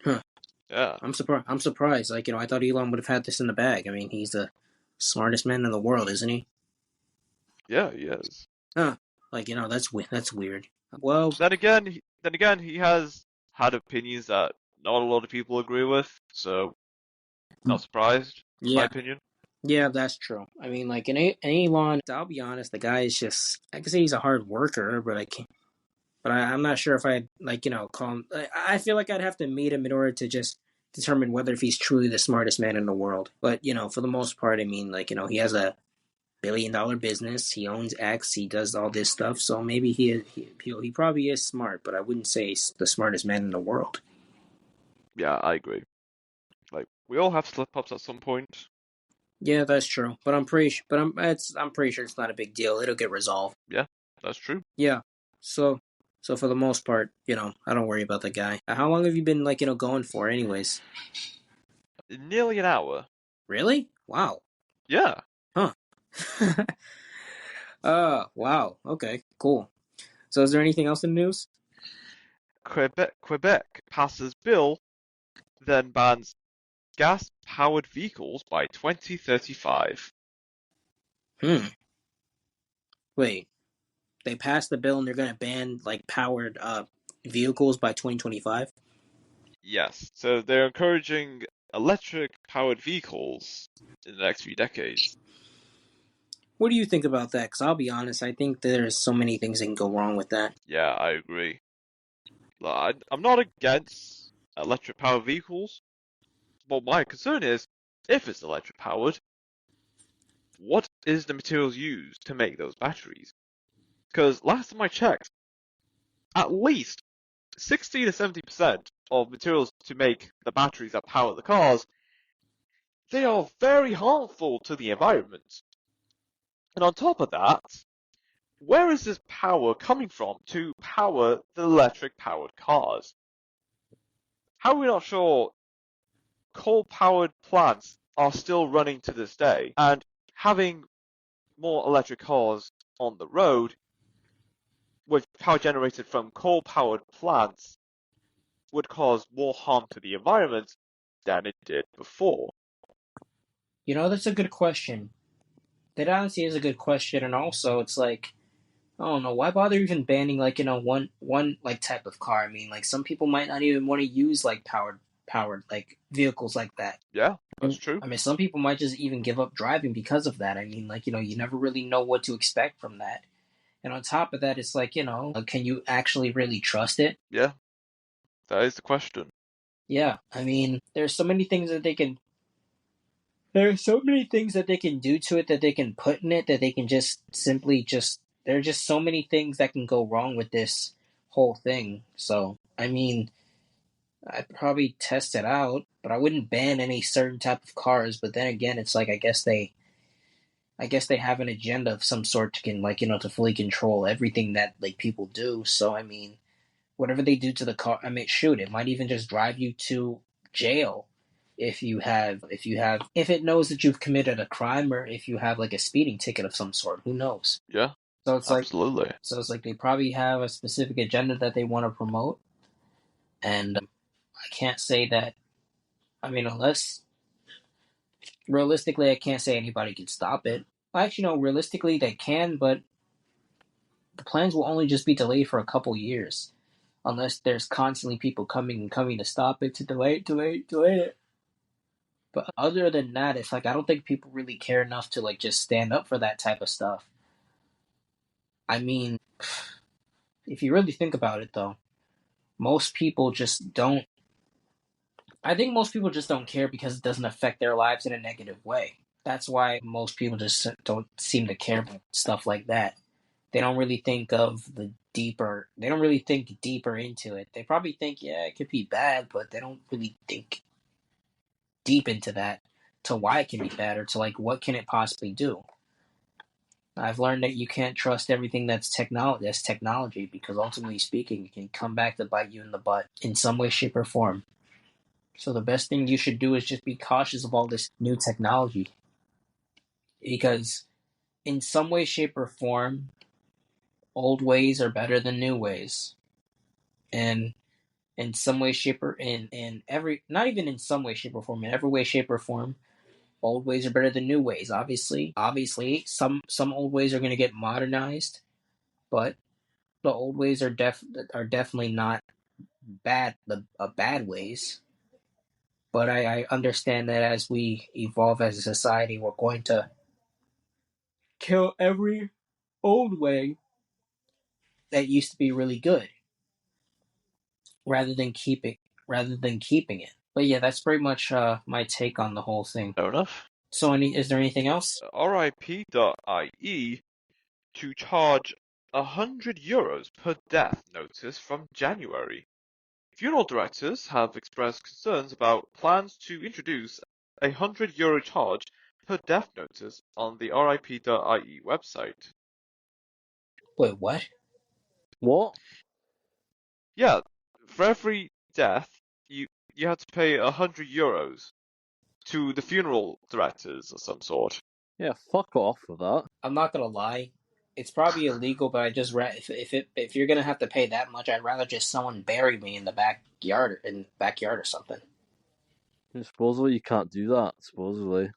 Huh. Yeah, I'm surprised. I'm surprised. Like I thought Elon would have had this in the bag. I mean, he's the smartest man in the world, isn't he? yeah, he is. Huh. That's weird. Well, Then again, he has had opinions that not a lot of people agree with, so not surprised, in my yeah, opinion. yeah, that's true. I mean, like in Elon, I'll be honest, the guy is just. I can say he's a hard worker, but I can't. But I'm not sure if I'd call him. I feel like I'd have to meet him in order to just determine whether if he's truly the smartest man in the world. But for the most part, I mean, he has a $1 billion business. He owns X. He does all this stuff. So maybe he probably is smart, but I wouldn't say he's the smartest man in the world. Yeah, I agree. Like, we all have slip-ups at some point. Yeah, that's true. But I'm pretty sure it's not a big deal. It'll get resolved. Yeah, that's true. Yeah. So so for the most part, I don't worry about the guy. How long have you been going for, anyways? Nearly an hour. Really? Wow. Yeah. Huh. Wow. Okay, cool. So is there anything else in the news? Quebec passes bill, then bans gas-powered vehicles by 2035. Hmm. Wait, they passed the bill and they're gonna ban like powered vehicles by 2025? Yes, so they're encouraging electric-powered vehicles in the next few decades. What do you think about that? Because I'll be honest, I think there's so many things that can go wrong with that. Yeah, I agree. I'm not against electric-powered vehicles, but my concern is, if it's electric-powered, what is the materials used to make those batteries? Because last time I checked, at least 60 to 70% of materials to make the batteries that power the cars, they are very harmful to the environment. And on top of that, where is this power coming from to power the electric powered cars? How are we not sure coal powered plants are still running to this day? And having more electric cars on the road with power generated from coal powered plants would cause more harm to the environment than it did before. That's a good question. That honestly is a good question, and also it's like I don't know why bother even banning like one like type of car. I mean, like some people might not even want to use like powered like vehicles like that. Yeah, that's true. I mean, some people might just even give up driving because of that. I mean, like you never really know what to expect from that. And on top of that, it's like can you actually really trust it? Yeah, that is the question. Yeah, I mean, there's so many things that they can do to it, that they can put in it, that they can just simply just there are just so many things that can go wrong with this whole thing. So I mean, I'd probably test it out, but I wouldn't ban any certain type of cars. But then again, it's like I guess they have an agenda of some sort to can to fully control everything that like people do. So I mean, whatever they do to the car, I mean, shoot, it might even just drive you to jail if it knows that you've committed a crime, or if you have like a speeding ticket of some sort. Who knows? Yeah, So it's like absolutely. they probably have a specific agenda that they want to promote, and I can't say that. I mean, unless realistically, I can't say anybody can stop it. Well, actually, no, realistically they can, but the plans will only just be delayed for a couple years. unless there's constantly people coming to stop it, to delay it. But other than that, it's like I don't think people really care enough to like just stand up for that type of stuff. I mean, if you really think about it, though, most people just don't. I think most people just don't care because it doesn't affect their lives in a negative way. That's why most people just don't seem to care about stuff like that. They don't really think of the deeper. They don't really think deeper into it. They probably think, yeah, it could be bad, but they don't really think deep into that to why it can be bad or to like what can it possibly do. I've learned that you can't trust everything that's technology because ultimately speaking, it can come back to bite you in the butt in some way, shape, or form. So the best thing you should do is just be cautious of all this new technology because in some way, shape, or form, old ways are better than new ways, and in some way, shape, or in every not even in some way, shape, or form, in every way, shape, or form, old ways are better than new ways. Obviously, some old ways are going to get modernized, but the old ways are definitely not bad ways. But I understand that as we evolve as a society, we're going to kill every old way that used to be really good, rather than keeping it. But yeah, that's pretty much my take on the whole thing. Fair enough. So, is there anything else? RIP.ie to charge €100 per death notice from January. Funeral directors have expressed concerns about plans to introduce a €100 charge per death notice on the RIP.ie website. Wait, what? What? Yeah, for every death, you have to pay €100 to the funeral directors of some sort. Yeah, fuck off with that. I'm not gonna lie, it's probably illegal, but I just if you're gonna have to pay that much, I'd rather just someone bury me in the backyard or something. And supposedly you can't do that. Supposedly it's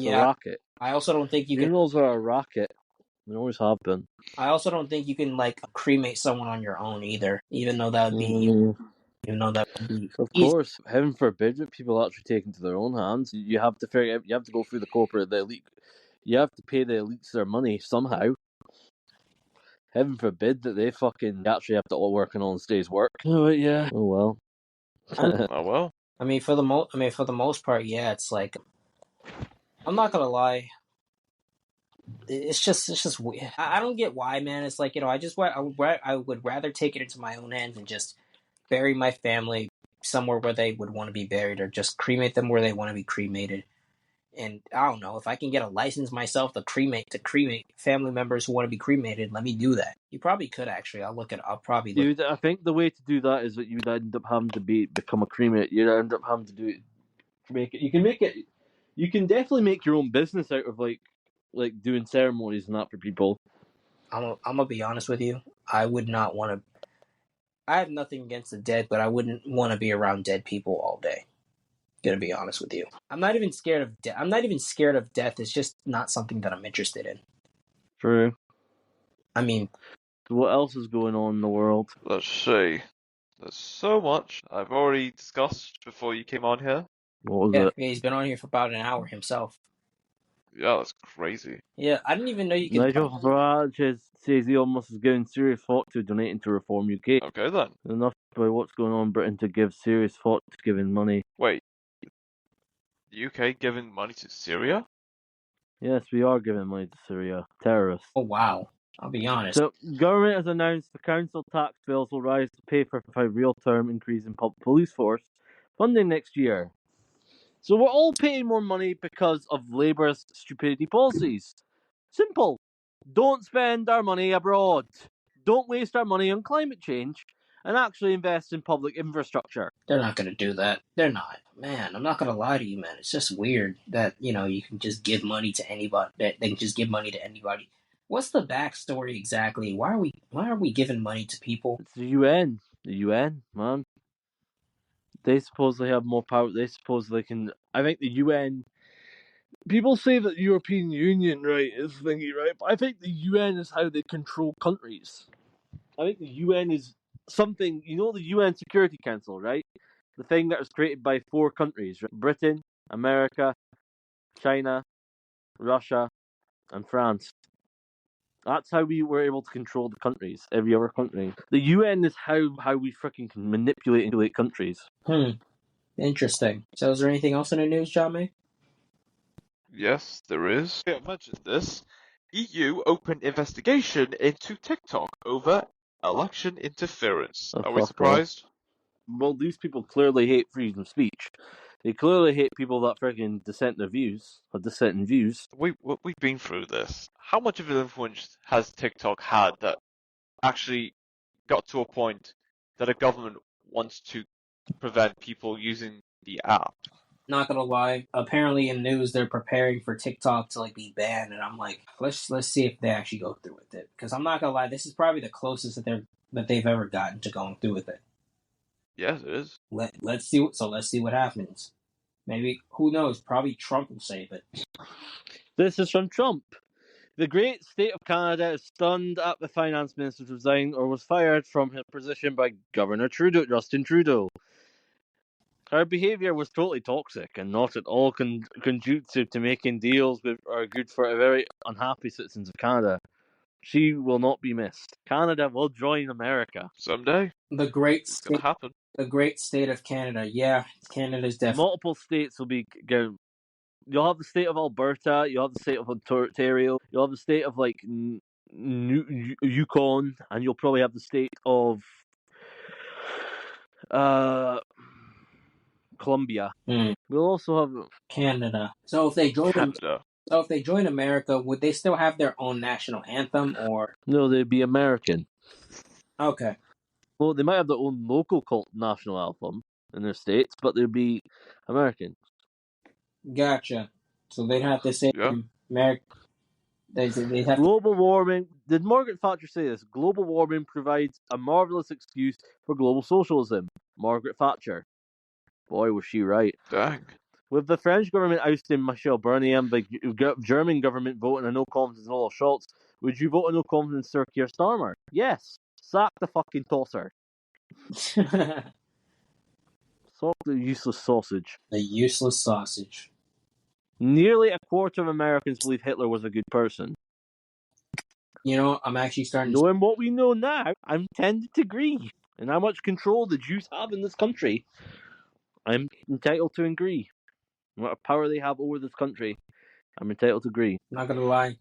a Yeah, racket. I also don't think you can. Funerals are a racket. They always have been. I also don't think you can like cremate someone on your own either, even though that would be Mm, even though that would be of easy. course, heaven forbid that people actually take into their own hands. You have to figure out. You have to go through the elite. You have to pay the elites their money somehow. Heaven forbid that they fucking actually have to all working on today's work. Oh yeah. Oh well. Oh well. I mean, for the most part, yeah. It's like I'm not gonna lie. It's just weird. I don't get why, man. It's like I would rather take it into my own hands and just bury my family somewhere where they would want to be buried, or just cremate them where they want to be cremated. And I don't know if I can get a license myself to cremate family members who want to be cremated. Let me do that. You probably could actually. I'll probably look. I think the way to do that is that you'd end up having to become a cremate. You'd end up having to do it. Make it. You can make it. You can definitely make your own business out of like doing ceremonies and that for people. I'm gonna be honest with you. I would not want to. I have nothing against the dead, but I wouldn't want to be around dead people all day. Gonna be honest with you. I'm not even scared of death. I'm not even scared of death. It's just not something that I'm interested in. True. I mean, What else is going on in the world? Let's see. There's so much I've already discussed before you came on here. What was it? yeah, he's been on here for about an hour himself. Yeah, that's crazy. Yeah, I didn't even know you could. Nigel Farage says Elon Musk is giving serious thought to donating to Reform UK. Okay then. Enough about what's going on in Britain to give serious thought to giving money. Wait. The UK giving money to Syria? Yes, we are giving money to Syria. Terrorists. Oh wow, I'll be honest. So, government has announced the council tax bills will rise to pay for a real-term increase in police force funding next year. So we're all paying more money because of Labour's stupidity policies. Simple. Don't spend our money abroad. Don't waste our money on climate change and actually invest in public infrastructure. They're not gonna do that. They're not. Man, I'm not gonna lie to you, man. It's just weird that you can just give money to anybody. That they can just give money to anybody. What's the backstory exactly? Why are we giving money to people? It's the UN. The UN, man. They supposedly have more power. They supposedly can. I think the UN. People say that the European Union, right, is thingy, right? But I think the UN is how they control countries. I think the UN is something, the UN Security Council, right? The thing that was created by 4 countries, right? Britain, America, China, Russia, and France. That's how we were able to control the countries, every other country. The UN is how we freaking can manipulate countries. Interesting. So, is there anything else in the news, John May? Yes, there is. I mentioned this. EU open investigation into TikTok over election interference. Oh, Are we fuck off. surprised? Well, these people clearly hate freedom of speech. They clearly hate people that freaking dissent in views. We've been through this. How much of an influence has TikTok had that actually got to a point that a government wants to prevent people using the app? Not gonna lie. Apparently, in news, they're preparing for TikTok to be banned, and I'm like, let's see if they actually go through with it. Because I'm not gonna lie, this is probably the closest that they've ever gotten to going through with it. Yes, it is. Let's see. Let's see what happens. Maybe, who knows? Probably Trump will save it. This is from Trump. The great state of Canada is stunned at the finance minister's resign or was fired from his position by Governor Justin Trudeau. Her behaviour was totally toxic and not at all conducive to making deals with or good for very unhappy citizens of Canada. She will not be missed. Canada will join America Someday. The great It's going to happen. The great state of Canada. Yeah, Canada's definitely. Multiple states will be. You'll have the state of Alberta. You'll have the state of Ontario. You'll have the state of Yukon, and you'll probably have the state of Colombia. We'll also have Canada. So if they join America, would they still have their own national anthem, or no? They'd be American. Okay. Well, they might have their own local national anthem in their states, but they'd be American. Gotcha. So they'd have to say America. They'd have global warming. Did Margaret Thatcher say this? Global warming provides a marvelous excuse for global socialism. Margaret Thatcher. Boy, was she right. Dang. With the French government ousting Michel Barnier and the German government voting a no confidence in Olaf Scholz, would you vote a no confidence in Sir Keir Starmer? Yes. Sack the fucking tosser. Sack the useless sausage. The useless sausage. Nearly a quarter of Americans believe Hitler was a good person. I'm actually starting to... Knowing what we know now, I'm tended to agree. And how much control the Jews have in this country, I'm entitled to agree. What power they have over this country, I'm entitled to agree. Not gonna lie,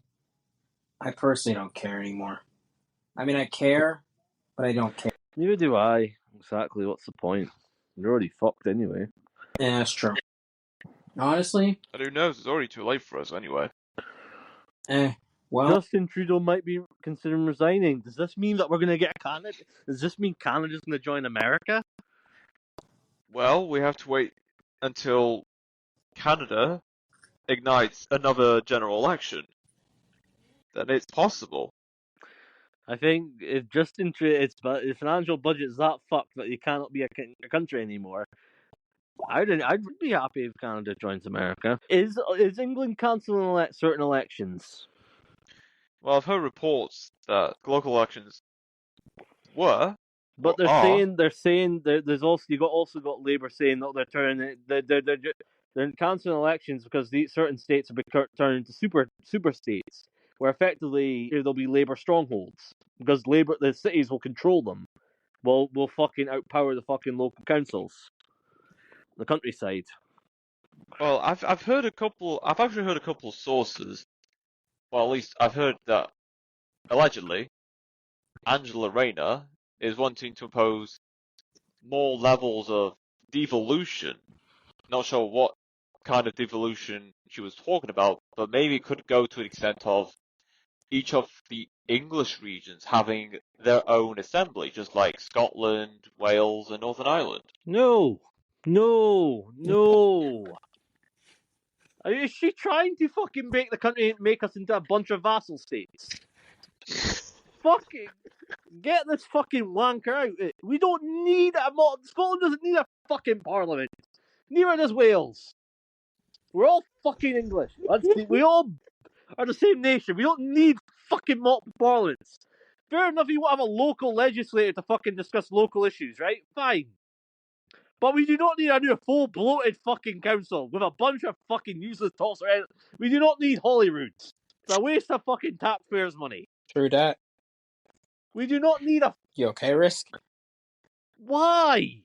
I personally don't care anymore. I mean, I care, but I don't care. Neither do I. Exactly, what's the point? You're already fucked anyway. Yeah, that's true. Honestly. And who knows, it's already too late for us anyway. Well, Justin Trudeau might be considering resigning. Does this mean that we're going to get Canada? Does this mean Canada's going to join America? Well, we have to wait until Canada ignites another general election. Then it's possible. I think if Justin Trudeau's financial budget is that fucked that you cannot be a country anymore, I'd be happy if Canada joins America. Is England cancelling certain elections? Well, I've heard reports that local elections were, but they're saying there's also got Labour saying that they're cancelling elections because these certain states have turned into super states, where effectively there'll be Labour strongholds because the cities will control them, will fucking outpower the fucking local councils, the countryside. Well, I've actually heard a couple of sources. Well, at least I've heard that allegedly Angela Rayner is wanting to impose more levels of devolution. Not sure what kind of devolution she was talking about, but maybe it could go to the extent of each of the English regions having their own assembly, just like Scotland, Wales, and Northern Ireland. No. Is she trying to fucking make the country make us into a bunch of vassal states? Fucking get this fucking wanker out. We don't need Scotland doesn't need a fucking parliament. Neither does Wales. We're all fucking English. We all are the same nation. We don't need fucking multiple parliaments. Fair enough, you want to have a local legislator to fucking discuss local issues, right? Fine. But we do not need a new full bloated fucking council with a bunch of fucking useless talks. We do not need Holyrood. It's a waste of fucking taxpayers' money. True that. We do not need a... You okay, Risk? Why?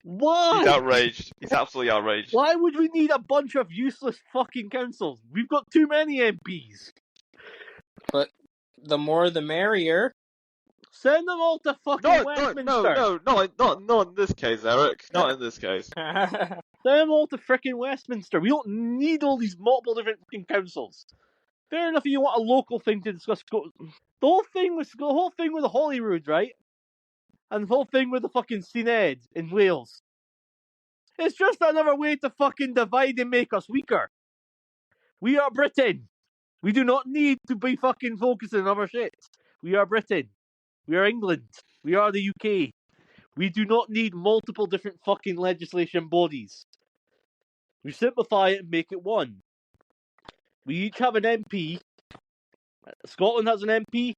Why? He's outraged. He's absolutely outraged. Why would we need a bunch of useless fucking councils? We've got too many MPs. But the more the merrier. Send them all to fucking Westminster. No, not in this case, Eric. Not in this case. Send them all to frickin' Westminster. We don't need all these multiple different fucking councils. Fair enough if you want a local thing to discuss. The whole thing with the Holyrood, right? And the whole thing with the fucking Senedd in Wales. It's just another way to fucking divide and make us weaker. We are Britain. We do not need to be fucking focusing on other shit. We are Britain. We are England. We are the UK. We do not need multiple different fucking legislation bodies. We simplify it and make it one. We each have an MP. Scotland has an MP.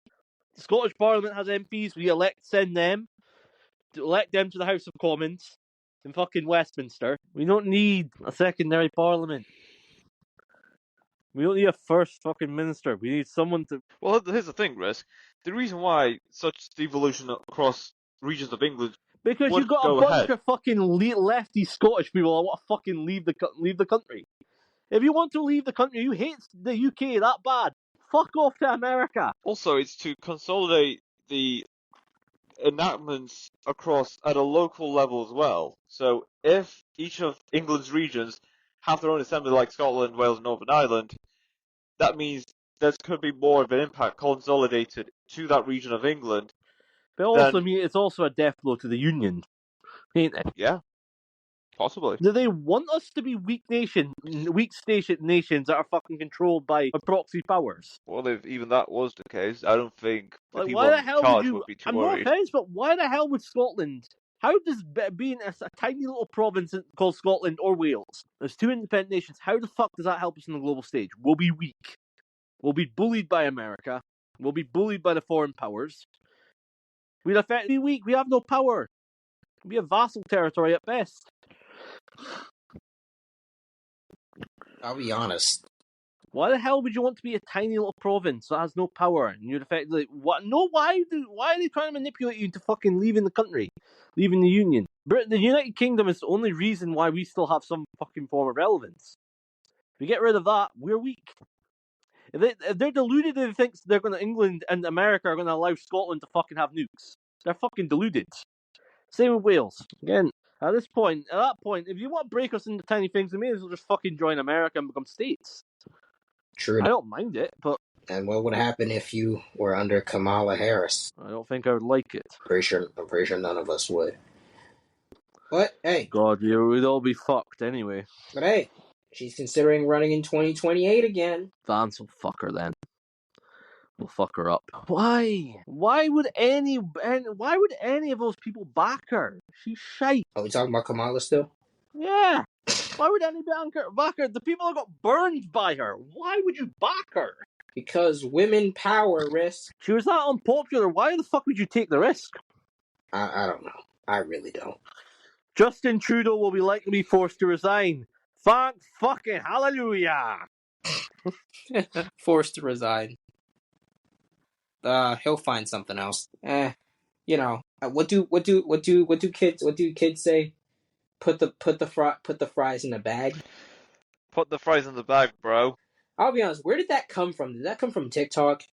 The Scottish Parliament has MPs. We send them to elect them to the House of Commons in fucking Westminster. We don't need a secondary Parliament. We don't need a first fucking minister. We need someone to... Well, here's the thing, Risk. The reason why such devolution across regions of England Because would you've got go a bunch ahead. of fucking lefty Scottish people that want to fucking leave the country. If you want to leave the country, you hate the UK that bad, fuck off to America. Also, it's to consolidate the enactments across at a local level as well. So if each of England's regions have their own assembly like Scotland, Wales, and Northern Ireland, that means there could be more of an impact consolidated to that region of England. But also, it's also a death blow to the Union, ain't it? Yeah, possibly. Do they want us to be weak station nations that are fucking controlled by proxy powers? Well, if even that was the case, I don't think the people why the in hell charge would would be too I'm worried. no offense, but why the hell would Scotland? How does being a tiny little province called Scotland or Wales, there's two independent nations, how the fuck does that help us on the global stage? We'll be weak. We'll be bullied by America. We'll be bullied by the foreign powers. We'd effectively be weak. We have no power. We'll be a vassal territory at best. I'll be honest. Why the hell would you want to be a tiny little province that has no power? And you'd effectively what? No, why are they trying to manipulate you into fucking leaving the country, leaving the Union? The United Kingdom is the only reason why we still have some fucking form of relevance. If we get rid of that, we're weak. If they're deluded, if they think England and America are going to allow Scotland to fucking have nukes. They're fucking deluded. Same with Wales. Again, at that point, if you want to break us into tiny things, we may as well just fucking join America and become states. True. I don't mind it, but... And what would happen if you were under Kamala Harris? I don't think I would like it. I'm pretty sure none of us would. But, hey. God, we'd all be fucked anyway. But, hey. She's considering running in 2028 again. Vance will fuck her then. We'll fuck her up. Why? Why would any of those people back her? She's shite. Are we talking about Kamala still? Yeah. Why would anybody back her? The people that got burned by her. Why would you back her? Because women power, Risk. She was that unpopular. Why the fuck would you take the risk? I don't know. I really don't. Justin Trudeau will be likely be forced to resign. Thank fucking hallelujah. Forced to resign. He'll find something else. You know, what do kids say? Put the fries in the bag. Put the fries in the bag, bro. I'll be honest. Where did that come from? Did that come from TikTok?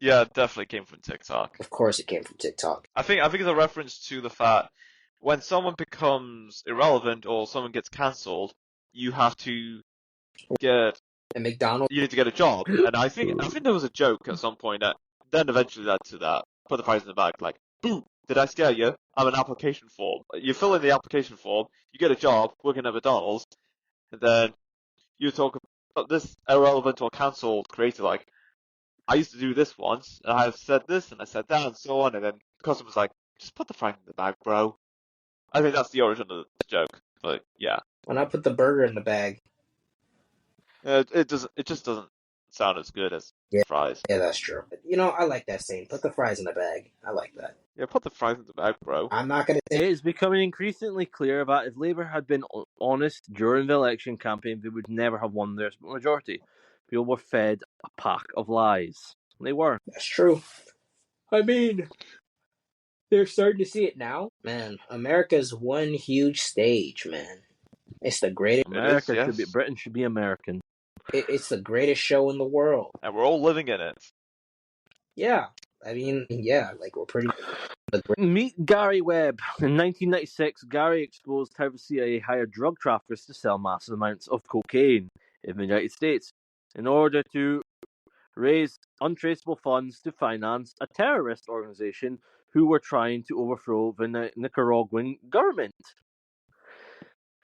Yeah, it definitely came from TikTok. Of course, it came from TikTok. I think it's a reference to the fact when someone becomes irrelevant or someone gets cancelled, you have to get a McDonald's. You need to get a job, and I think there was a joke at some point that then eventually led to that. Put the fries in the bag, like, boom. Did I scare you? I'm an application form. You fill in the application form, you get a job working at McDonald's, and then you talk about this irrelevant or cancelled creator, like, I used to do this once, and I've said this, and I said that, and so on, and then the customer's like, just put the fries in the bag, bro. I think that's the origin of the joke, but yeah. When I put the burger in the bag. It just doesn't sound as good as Yeah. fries. Yeah, that's true. I like that saying. Put the fries in the bag. I like that. Yeah, put the fries in the bag, bro. I'm not gonna say It is becoming increasingly clear that if Labour had been honest during the election campaign, they would never have won their majority. People were fed a pack of lies. They were. that's true. I mean, they're starting to see it now. Man, America's one huge stage, man. It's the greatest. It is, Britain should be American. It's the greatest show in the world. and we're all living in it. Yeah, I mean, yeah, like we're pretty. Meet Gary Webb. In 1996, Gary exposed how the CIA hired drug traffickers to sell massive amounts of cocaine in the United States in order to raise untraceable funds to finance a terrorist organization who were trying to overthrow the Nicaraguan government.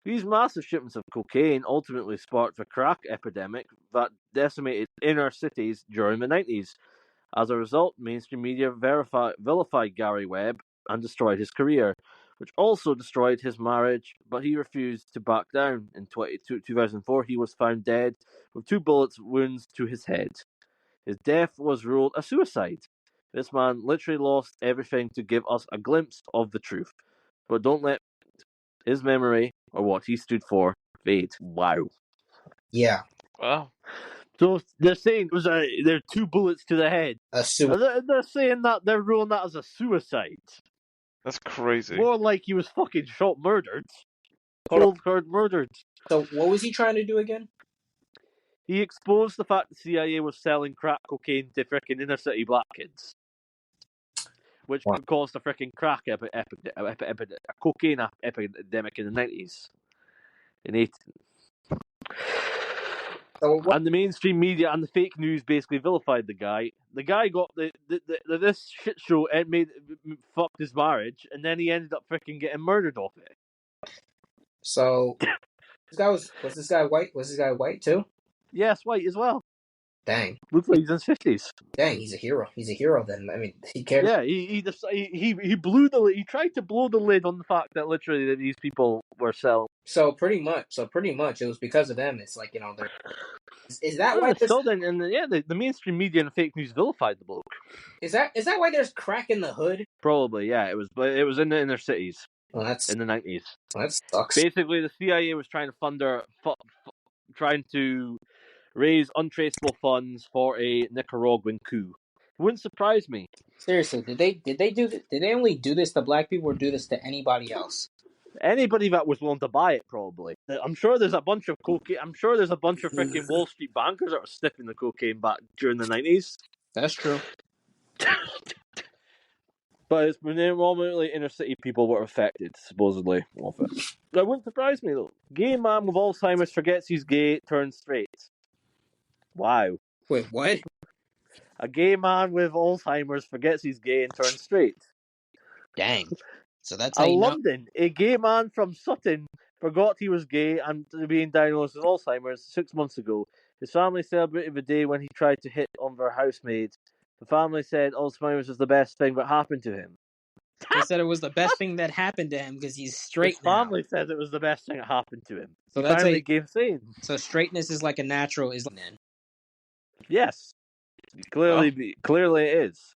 These massive shipments of cocaine ultimately sparked the crack epidemic that decimated inner cities during the 90s. As a result, mainstream media vilified Gary Webb and destroyed his career, which also destroyed his marriage, but he refused to back down. In 2004, he was found dead with 2 bullet wounds to his head. His death was ruled a suicide. This man literally lost everything to give us a glimpse of the truth. But don't let his memory or what he stood for fade. Wow. Yeah, Wow. So they're saying there are 2 bullets to the head. a suicide. They're saying that they're ruling that as a suicide. That's crazy. More like he was fucking shot, murdered. Cold hard murdered. So what was he trying to do again? He exposed the fact the CIA was selling crack cocaine to frickin' inner city black kids, which Wow. caused a frickin' crack a cocaine epidemic in the 90s. So what? And the mainstream media and the fake news basically vilified the guy. The guy got this shit show and fucked his marriage, and then he ended up freaking getting murdered off it. So this guy was this guy white? Was this guy white too? Yes, white as well. Dang, Looks like he's in his 50s. dang, he's a hero. He's a hero. Then I mean, he cared. Yeah, he blew he tried to blow the lid on the fact that literally that these people were selling. So pretty much, it was because of them. It's like they're. Is that why? Still then, and the mainstream media and fake news vilified the bloke. Is that why there's crack in the hood? Probably, yeah. It was in the inner cities Well, in the 90s. that sucks. Basically, the CIA was trying to fund trying to raise untraceable funds for a Nicaraguan coup. It wouldn't surprise me. Seriously, did they only do this to black people or do this to anybody else? Anybody that was willing to buy it, probably. I'm sure there's a bunch of cocaine. I'm sure there's a bunch of freaking Wall Street bankers that were sniffing the cocaine back during the 90s. That's true. But it's predominantly inner city people were affected, supposedly, of it. That wouldn't surprise me, though. Gay man with Alzheimer's forgets he's gay, turns straight. Wow. Wait, what? A gay man with Alzheimer's forgets he's gay and turns straight. Dang. So that's how London, a gay man from Sutton forgot he was gay and being diagnosed with Alzheimer's 6 months ago. His family celebrated the day when he tried to hit on their housemaid. The family said Alzheimer's was the best thing that happened to him. They said it was the best thing that happened to him because he's straight His family said it was the best thing that happened to him. So he that's finally gave sane. So straightness is like a natural. Yes, clearly it is.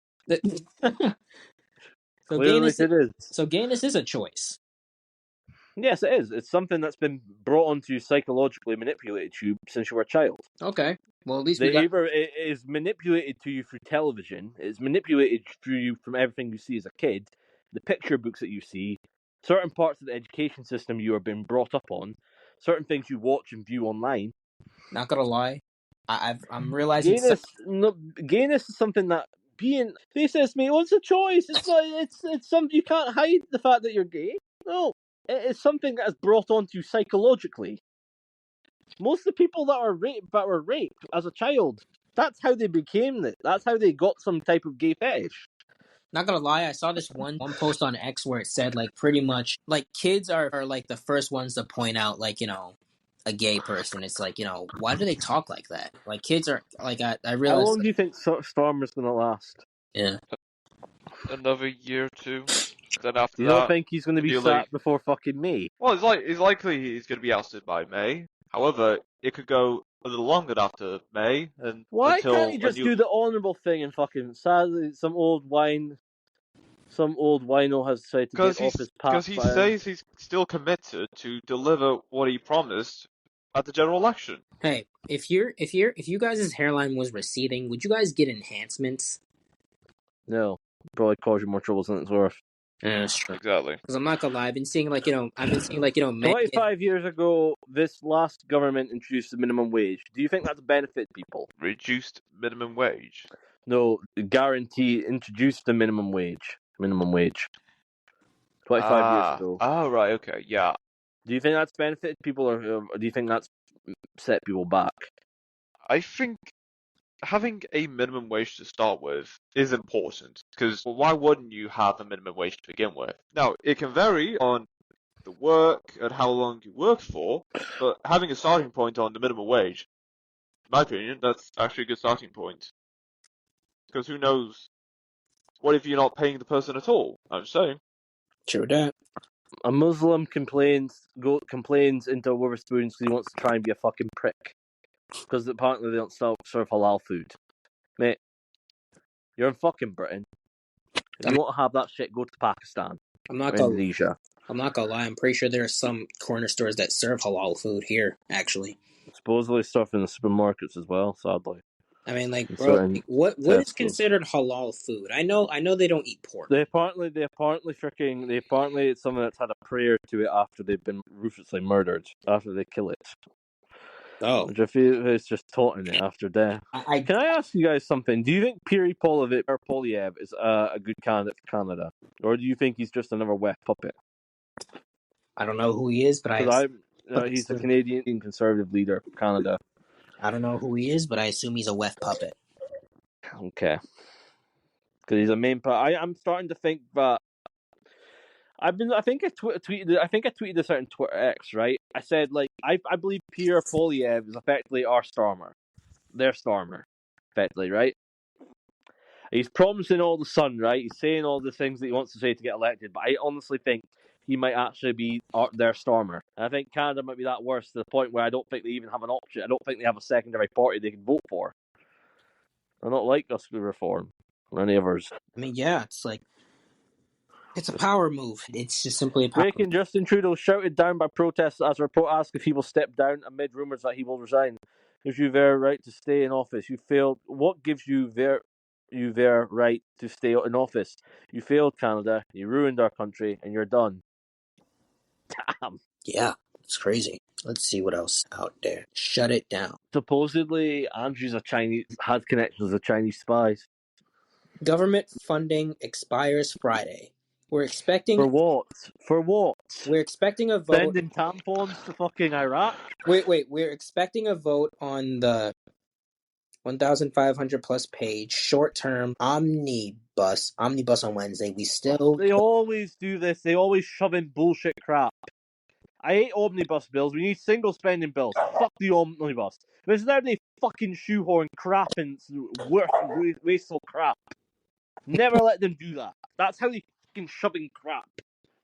So clearly it is. So gayness is a choice. Yes, it is. It's something that's been brought onto you psychologically, manipulated to you since you were a child. Okay. Well, at least Either it is manipulated to you through television, it's manipulated through you from everything you see as a kid, the picture books that you see, certain parts of the education system you are being brought up on, certain things you watch and view online. Not gonna lie, I'm realizing gayness is something that they says to me, oh, it's a choice. It's something you can't hide the fact that you're gay. No, it is something that is brought onto you psychologically. Most of the people that were raped as a child, that's how they became it. That's how they got some type of gay fetish. Not gonna lie, I saw this one post on X where it said like pretty much like kids are like the first ones to point out like a gay person. It's like why do they talk like that? Like kids are like I realize. How long do you think Storm is gonna last? Yeah, another year or two. Then after you don't think he's going to be sacked before fucking May? Well, it's likely he's going to be ousted by May. However, it could go a little longer after May and Why until can't he a just new. do the honourable thing and fucking sadly some old wino has decided to get off his Because path he by him. says he's still committed to deliver what he promised at the general election. Hey, if you guys' hairline was receding, would you guys get enhancements? No, probably cause you more trouble than it's worth. Yeah, that's true. Exactly. Because I'm not gonna lie, I've been seeing men 25 years ago, this last government introduced the minimum wage. Do you think that's benefit people? Reduced minimum wage. No, guarantee introduced the minimum wage. 25 years ago. Oh, right, okay, yeah. Do you think that's benefited people, or do you think that's set people back? I think having a minimum wage to start with is important, because why wouldn't you have a minimum wage to begin with? Now, it can vary on the work and how long you work for, but having a starting point on the minimum wage, in my opinion, that's actually a good starting point. Because who knows? What if you're not paying the person at all? I'm just saying. True that. A Muslim complains into a Witherspoons because he wants to try and be a fucking prick. Because apparently they don't serve halal food. Mate, you're in fucking Britain. If you want to have that shit, go to Pakistan or Indonesia. I'm not gonna lie. I'm pretty sure there are some corner stores that serve halal food here. Actually, Supposedly stuff in the supermarkets as well. Sadly, I mean, like, in bro, certain what is Tesco's. considered halal food? I know they don't eat pork. They apparently it's someone that's had a prayer to it after they've been ruthlessly murdered, after they kill it. Oh, Which I feel is just taunting it after death. Can I ask you guys something? Do you think Pierre Polyev is a good candidate for Canada, or do you think he's just another wet puppet? I don't know who he is, but he's the Canadian Conservative leader for Canada. I don't know who he is, but I assume he's a wet puppet. Okay, because he's a main part. I'm starting to think that I think I tweeted this out on Twitter X, right? I said, like, I believe Pierre Polyev is effectively our Starmer. Their Starmer, effectively, right? He's promising all the sun, right? He's saying all the things that he wants to say to get elected, but I honestly think he might actually be their Starmer. And I think Canada might be that worse to the point where I don't think they even have an option. I don't think they have a secondary party they can vote for. They're not like us with Reform or any of ours. I mean, yeah, it's like it's a power move. It's just simply a power move. Breaking Justin Trudeau shouted down by protesters as a report asked if he will step down amid rumours that he will resign. Gives you their right to stay in office. You failed. What gives you their right to stay in office? You failed Canada. You ruined our country, and you're done. Damn. Yeah, it's crazy. Let's see what else out there. Shut it down. Supposedly, Andrew's has connections with Chinese spies. Government funding expires Friday. We're expecting For what? We're expecting a vote. Sending tampons to fucking Iraq? Wait. We're expecting a vote on the 1,500 plus page short-term omnibus on Wednesday. They always do this. They always shove in bullshit crap. I hate omnibus bills. We need single spending bills. Fuck the omnibus. There's now they fucking shoehorn crap and wasteful crap. Never let them do that. That's how they fucking shove in crap.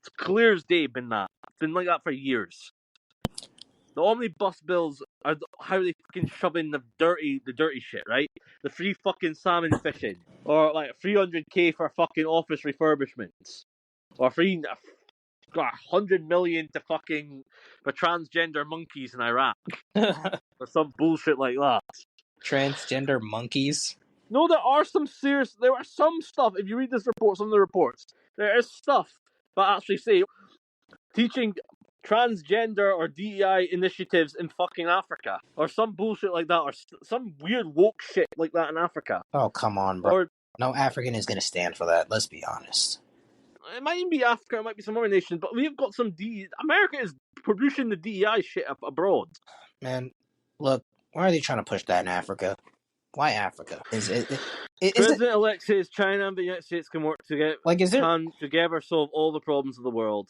It's clear as day been that. It's been like that for years. The omnibus bills are how they fucking shove in the dirty shit, right? The free fucking salmon fishing, or like 300k for fucking office refurbishments, or free 100 million to fucking for transgender monkeys in Iraq, or some bullshit like that. Transgender monkeys? No, there are some stuff. If you read this report, some of the reports, there is stuff that actually say teaching transgender or DEI initiatives in fucking Africa, or some bullshit like that, or some weird woke shit like that in Africa. Oh, come on, bro. Or no African is going to stand for that. Let's be honest. It might even be Africa, it might be some other nations, but we've got some America is producing the DEI shit abroad. Man, look, why are they trying to push that in Africa? Why Africa? President-elect says China and the United States can work together, together solve all the problems of the world.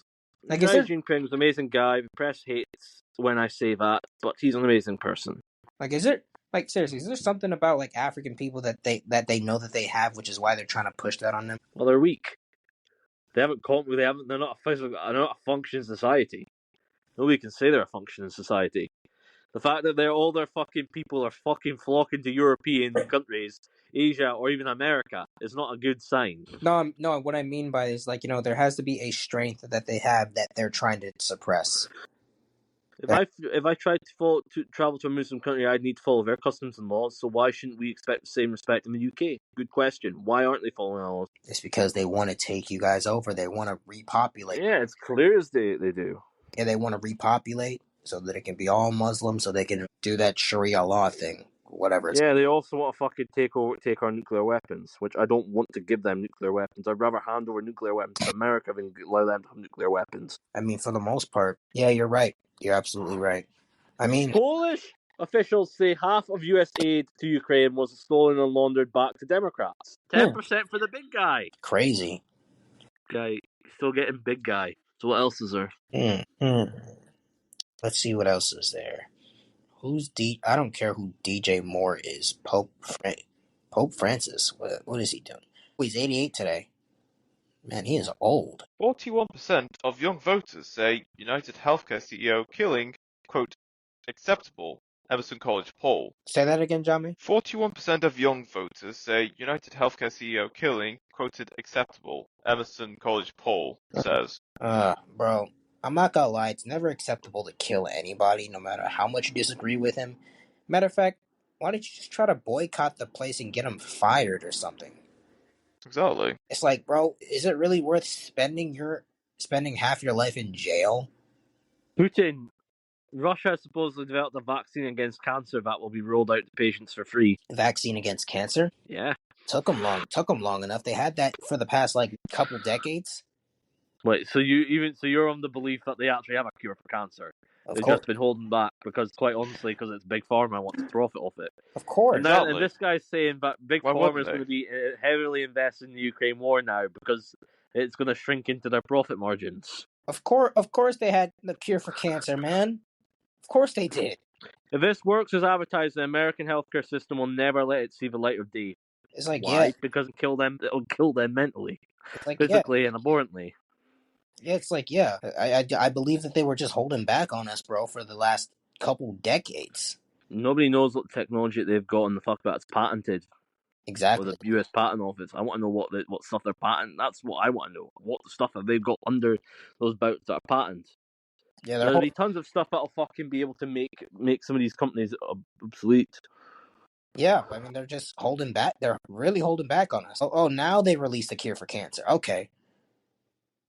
Xi Jinping's an amazing guy. The press hates when I say that, but he's an amazing person. Seriously, is there something about like African people that they know that they have, which is why they're trying to push that on them? Well, they're weak. They're not a functioning society. Nobody can say they're a functioning society. The fact that all their fucking people are fucking flocking to European countries, Asia, or even America is not a good sign. No, what I mean by is like, there has to be a strength that they have that they're trying to suppress. If I tried to travel to a Muslim country, I'd need to follow their customs and laws. So why shouldn't we expect the same respect in the UK? Good question. Why aren't they following our laws? It's because they want to take you guys over. They want to repopulate. Yeah, it's clear as they do. Yeah, they want to repopulate so that it can be all Muslim, so they can do that Sharia law thing, whatever. Yeah, they also want to fucking take our nuclear weapons, which I don't want to give them nuclear weapons. I'd rather hand over nuclear weapons to America than allow them to have nuclear weapons. I mean, for the most part, yeah, you're right. You're absolutely right. I mean, Polish officials say half of US aid to Ukraine was stolen and laundered back to Democrats. 10% for the big guy. Crazy. Guy, still getting big guy. So what else is there? Let's see what else is there. I don't care who DJ Moore is. Pope Francis. What is he doing? Oh, he's 88 today. Man, he is old. 41% of young voters say United Healthcare CEO killing, quote, acceptable, Emerson College poll. Say that again, Jamie. 41% of young voters say United Healthcare CEO killing, quoted, acceptable, Emerson College poll says. Bro, I'm not gonna lie, it's never acceptable to kill anybody, no matter how much you disagree with him. Matter of fact, why don't you just try to boycott the place and get him fired or something? Exactly. It's like, bro, is it really worth spending half your life in jail? Putin, Russia supposedly developed a vaccine against cancer that will be rolled out to patients for free. Vaccine against cancer? Yeah. Took them long enough. They had that for the past couple decades. Wait, so you're on the belief that they actually have a cure for cancer? They've just been holding back because, quite honestly, because it's big pharma wants to profit off it. Of course. And now this guy's saying that big pharma is going to be heavily invested in the Ukraine war now because it's going to shrink into their profit margins. Of course, they had the cure for cancer, man. Of course they did. If this works as advertised, the American healthcare system will never let it see the light of day. It's like, why? Yeah, because it'll kill them mentally, it's like, physically, and abhorrently. Yeah, it's like, yeah, I believe that they were just holding back on us, bro, for the last couple decades. Nobody knows what technology they've got and the fuck that's patented. Exactly. Or the US Patent Office. I want to know what stuff they're patenting. That's what I want to know. What stuff have they got under those belts that are patented? Yeah, there'll be tons of stuff that'll fucking be able to make some of these companies obsolete. Yeah, I mean, they're just holding back. They're really holding back on us. Oh, now they released a cure for cancer. Okay.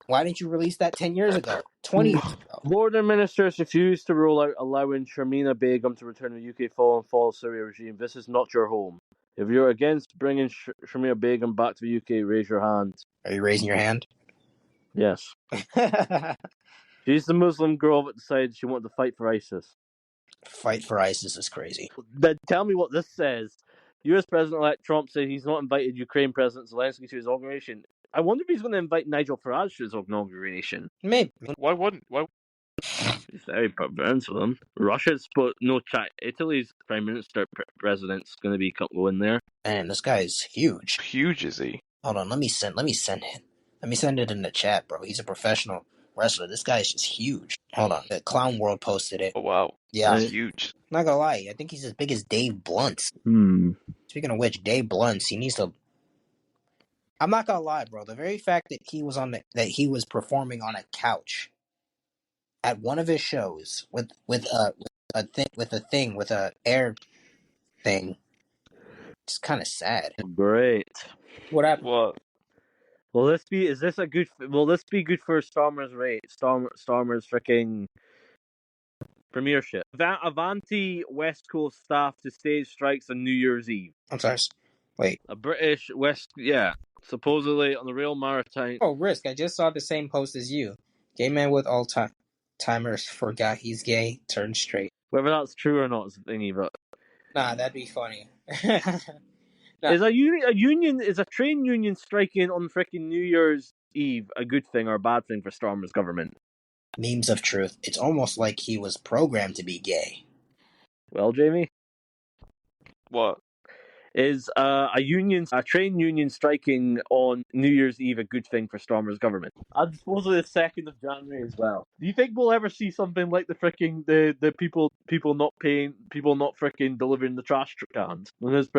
Why didn't you release that 10 years ago? 20 years ago? Border ministers refused to roll out allowing Sharmina Begum to return to the UK following fall of Syria regime. This is not your home. If you're against bringing Sharmina Begum back to the UK, raise your hand. Are you raising your hand? Yes. She's the Muslim girl that decided she wanted to fight for ISIS. Fight for ISIS is crazy. Then tell me what this says. US President-elect Trump said he's not invited Ukraine President Zelensky to his inauguration. I wonder if he's going to invite Nigel Farage to his inauguration. Maybe. Why wouldn't? He's very friends with him. Russia's put no chat. Italy's prime minister president's going to be going there. Man, this guy is huge. Huge is he? Hold on, let me send it. Let me send it in the chat, bro. He's a professional wrestler. This guy is just huge. Hold on, the Clown World posted it. Oh wow. Yeah, he's huge. Not gonna lie, I think he's as big as Dave Blunt. Speaking of which, Dave Blunt, he needs to. I'm not gonna lie, bro. The very fact that he was performing on a couch at one of his shows with a air thing, it's kind of sad. Great. What happened? What? Will this be good for Stormer's freaking premiership? Avanti West Coast staff to stage strikes on New Year's Eve. I'm sorry. Wait. A British supposedly on the Rail Maritime. Oh, Risk, I just saw the same post as you. Gay man with timers forgot he's gay, turned straight. Whether that's true or not is the thingy, but nah, that'd be funny. Nah. Is a train union striking on freaking New Year's Eve a good thing or a bad thing for Stormer's government? Memes of truth. It's almost like he was programmed to be gay. Well, Jamie? What? Is a train union striking on New Year's Eve a good thing for Starmer's government? And supposedly the 2nd of January as well. Do you think we'll ever see something like the people not freaking delivering the trash cans when his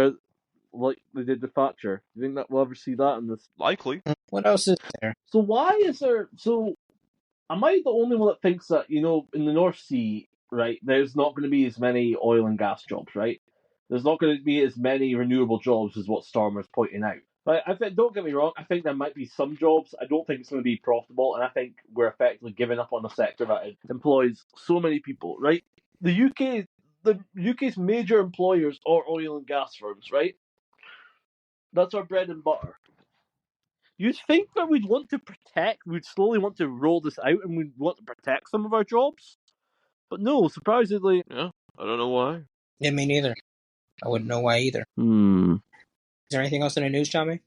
like they did with Thatcher? Do you think that we'll ever see that in this? Likely. What else is there? So why is there so? Am I the only one that thinks that, in the North Sea, right, there's not going to be as many oil and gas jobs, right? There's not going to be as many renewable jobs as what Starmer's pointing out. Right? Don't get me wrong, I think there might be some jobs. I don't think it's going to be profitable, and I think we're effectively giving up on a sector that employs so many people, right? The UK's major employers are oil and gas firms, right? That's our bread and butter. You'd think that we'd slowly want to roll this out and we'd want to protect some of our jobs. But no, surprisingly... Yeah, I don't know why. Yeah, me neither. I wouldn't know why either. Is there anything else in the news, Chami?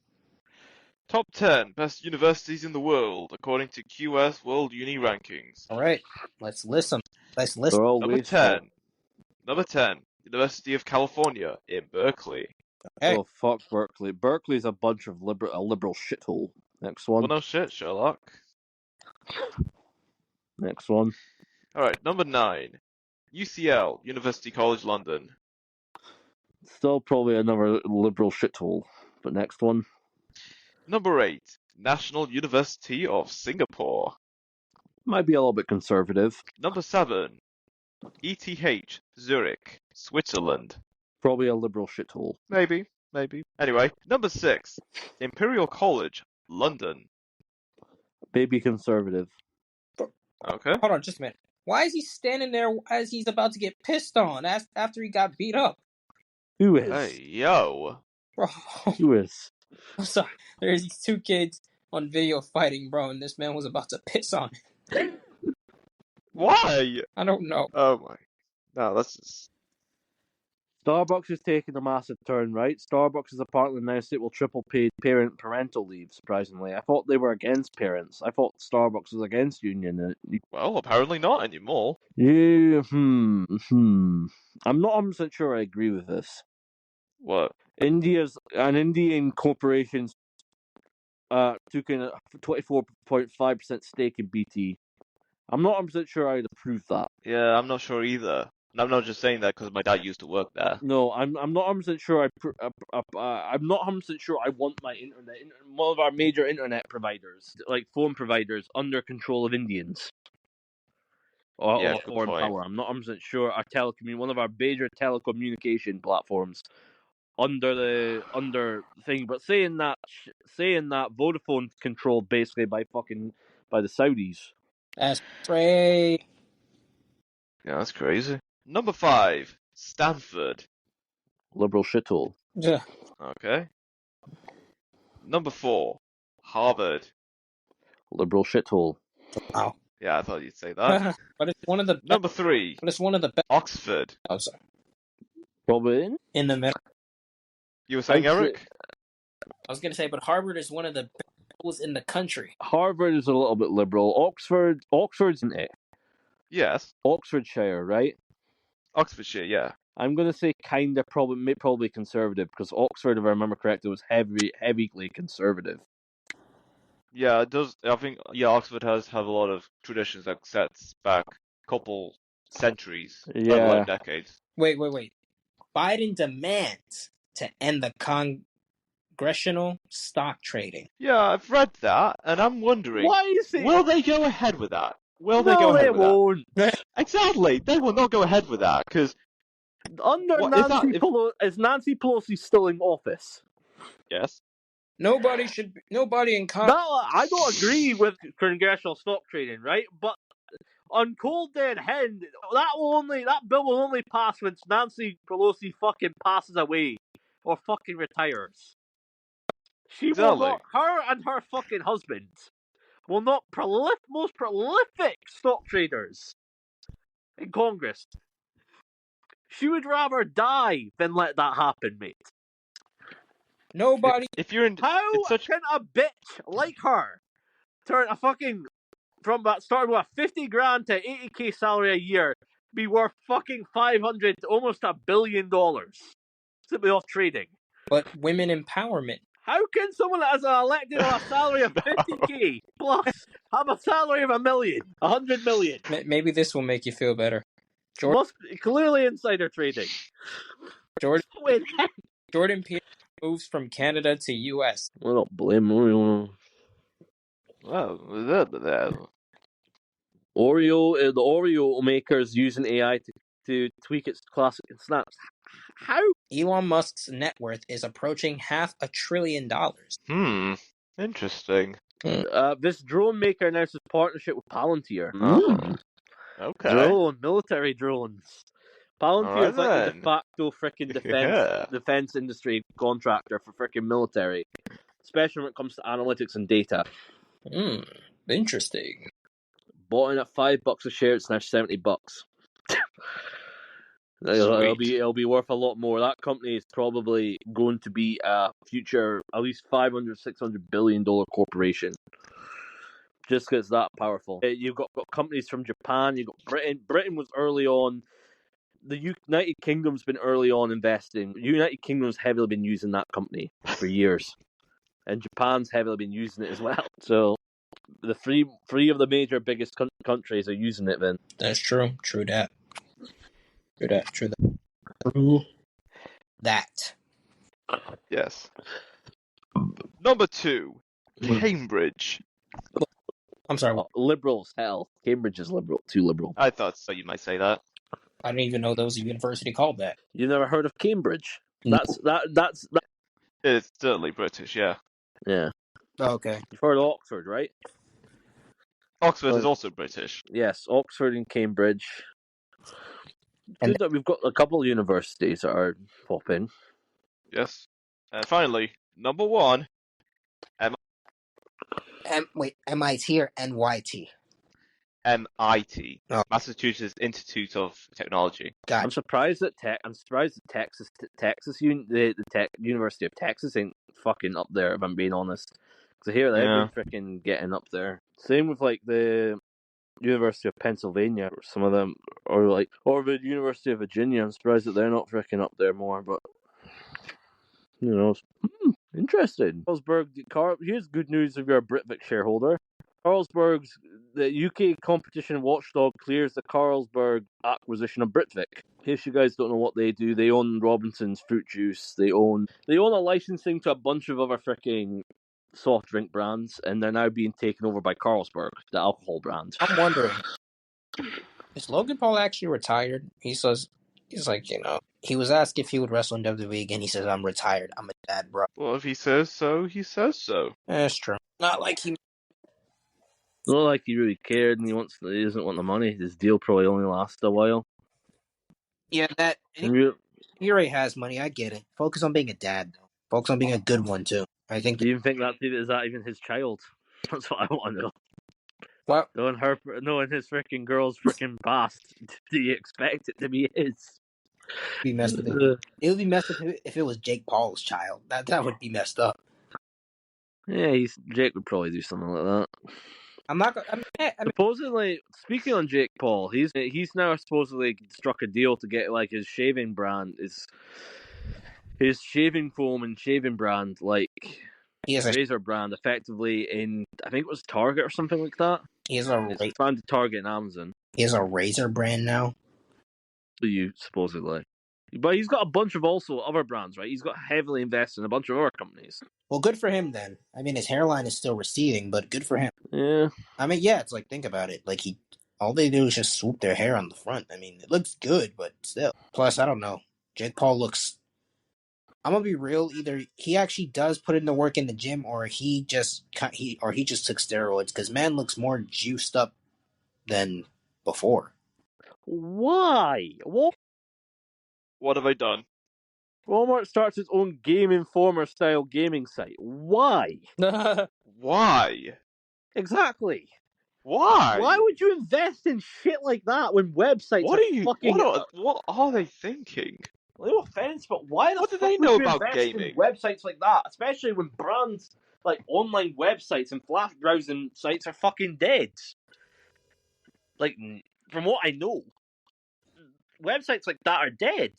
Top 10 best universities in the world, according to QS World Uni Rankings. All right, let's listen. Number 10, University of California in Berkeley. Okay. Oh, fuck Berkeley. Berkeley's a bunch of a liberal shithole. Next one. Well, no shit, Sherlock. Next one. Alright, number 9, UCL, University College London. Still probably another liberal shithole. But next one. Number 8, National University of Singapore. Might be a little bit conservative. Number 7, ETH, Zurich, Switzerland. Probably a liberal shithole. Maybe. Anyway, number 6, Imperial College, London. Maybe conservative. Okay. Hold on, just a minute. Why is he standing there as he's about to get pissed on after he got beat up? Who is? Hey, yo. Bro. Who is? I'm sorry. There's these two kids on video fighting, bro, and this man was about to piss on him. Why? I don't know. Oh my. No, that's just... Starbucks is taking a massive turn, right? Starbucks has apparently announced it will triple pay parental leave, surprisingly. I thought they were against parents. I thought Starbucks was against union. Well, apparently not anymore. Yeah, I'm not 100% sure I agree with this. What? Indian corporations took in a 24.5% stake in BT. I'm not 100% sure I'd approve that. Yeah, I'm not sure either. And I'm not just saying that because my dad used to work there. No, I'm not 100% sure. I'm not 100% sure I want my internet, one of our major internet providers, like phone providers, under control of Indians or foreign power. I'm not 100% sure one of our major telecommunication platforms under the thing. But saying that Vodafone's controlled basically by the Saudis. That's crazy. Yeah, that's crazy. Number 5, Stanford. Liberal shithole. Yeah. Okay. Number 4, Harvard. Liberal shithole. Wow. Yeah, I thought you'd say that. But it's one of the Number 3. But it's one of the best. Oxford. Oh, sorry. Probably in the middle. You were saying, Eric? I was going to say, but Harvard is one of the best schools in the country. Harvard is a little bit liberal. Oxford's in it. Yes. Oxfordshire, right? Oxfordshire, yeah. I'm going to say probably conservative, because Oxford, if I remember correctly, was heavily conservative. Yeah, it does. I think, Oxford have a lot of traditions that sets back a couple centuries, let alone decades. Wait. Biden demands to end the congressional stock trading. Yeah, I've read that, and I'm wondering, will they go ahead with that? No, they won't. Exactly, they will not go ahead with that, because... Is Nancy Pelosi still in office? Yes. Nobody in Congress... No, I don't agree with congressional stock trading, right? But on Cold Dead Hen, that bill will only pass when Nancy Pelosi fucking passes away or fucking retires. She will not. Her and her fucking husband will not most prolific stock traders in Congress. She would rather die than let that happen, mate. Nobody. If you're in, how can a bitch like her turn a fucking starting with a $50,000 to $80,000 salary a year be worth fucking $500 to almost $1 billion simply off trading? But women empowerment. How can someone that has an elected on a salary of 50k plus have a salary of $1 million, 100 million? Maybe this will make you feel better. Must be clearly insider trading. Jordan Wait, Jordan Peterson moves from Canada to U.S. I don't blame him. Well, The Oreo maker is using AI to tweak its classic snaps. How? Elon Musk's net worth is approaching $500 billion. Interesting. This drone maker announces partnership with Palantir. Okay. Military drones. All Palantir right is like the de then. facto freaking Yeah. defense industry contractor for freaking military, especially when it comes to analytics and data. Interesting. Bought in at $5 a share, it's now $70. It'll be worth a lot more. That company is probably going to be a future at least $500-600 billion corporation. Just because it's that powerful. You've got companies from Japan. You've got Britain. Britain was early on. The United Kingdom's been early on investing. United Kingdom's heavily been using that company for years, and Japan's heavily been using it as well. So the three of the major biggest countries are using it. Then That's true. True that. Yes. Number 2, Cambridge. I'm sorry. Liberals, hell, Cambridge is liberal, too liberal. I thought so. You might say that. I didn't even know there was a university called that. You never heard of Cambridge? No. That's It's certainly British, yeah. yeah. Oh, okay. You've heard of Oxford, right? Oxford is also British. Yes, Oxford and Cambridge. And Good that we've got a couple of universities that are popping. Yes. And finally, number 1, MIT or NYT? MIT, Oh. Massachusetts Institute of Technology. Gotcha. I'm surprised that Texas, the University of Texas ain't fucking up there. If I'm being honest, because I hear they've been freaking getting up there. Same with like the University of Pennsylvania, or some of them, or the University of Virginia. I'm surprised that they're not freaking up there more, but you know, interesting. Here's good news if you're a Britvic shareholder. The UK competition watchdog clears the Carlsberg acquisition of Britvic. In case you guys don't know what they do, they own Robinson's fruit juice. They own a licensing to a bunch of other freaking soft drink brands, and they're now being taken over by Carlsberg, the alcohol brand. I'm wondering, is Logan Paul actually retired? He says, he's like, he was asked if he would wrestle in WWE again. He says, I'm retired. I'm a dad, bro. Well, if he says so, he says so. That's true. Not like he... Not like he really cared, and he doesn't want the money. His deal probably only lasts a while. Yeah, that... He already has money, I get it. Focus on being a dad, though. Focus on being a good one, too. I think... Do you even think is that even his child? That's what I want to know. What? Knowing his freaking girl's freaking past, do you expect it to be his? Be messed up. It would be messed up if it was Jake Paul's child. That would be messed up. Yeah, Jake would probably do something like that. Supposedly, speaking on Jake Paul, he's now supposedly struck a deal to get like his shaving brand, his shaving foam and shaving brand, like razor brand, effectively in, I think it was Target or something like that. It's brand to Target and Amazon. He has a razor brand now. Supposedly. But he's got a bunch of also other brands, right? He's got heavily invested in a bunch of other companies. Well, good for him then. I mean, his hairline is still receding, but good for him. Yeah. I mean, yeah, it's like, think about it. Like, all they do is just swoop their hair on the front. I mean, it looks good, but still. Plus, I don't know. Jake Paul looks... I'm gonna be real. Either he actually does put in the work in the gym, or he just took steroids. Because man looks more juiced up than before. Why? What have I done? Walmart starts its own Game Informer style gaming site. Why? Why? Exactly. Why? Why would you invest in shit like that when websites What are they thinking? No offense, but why the What do fuck they would know you about invest gaming? in websites like that? Especially when brands like online websites and flash browsing sites are fucking dead. Like, from what I know, websites like that are dead.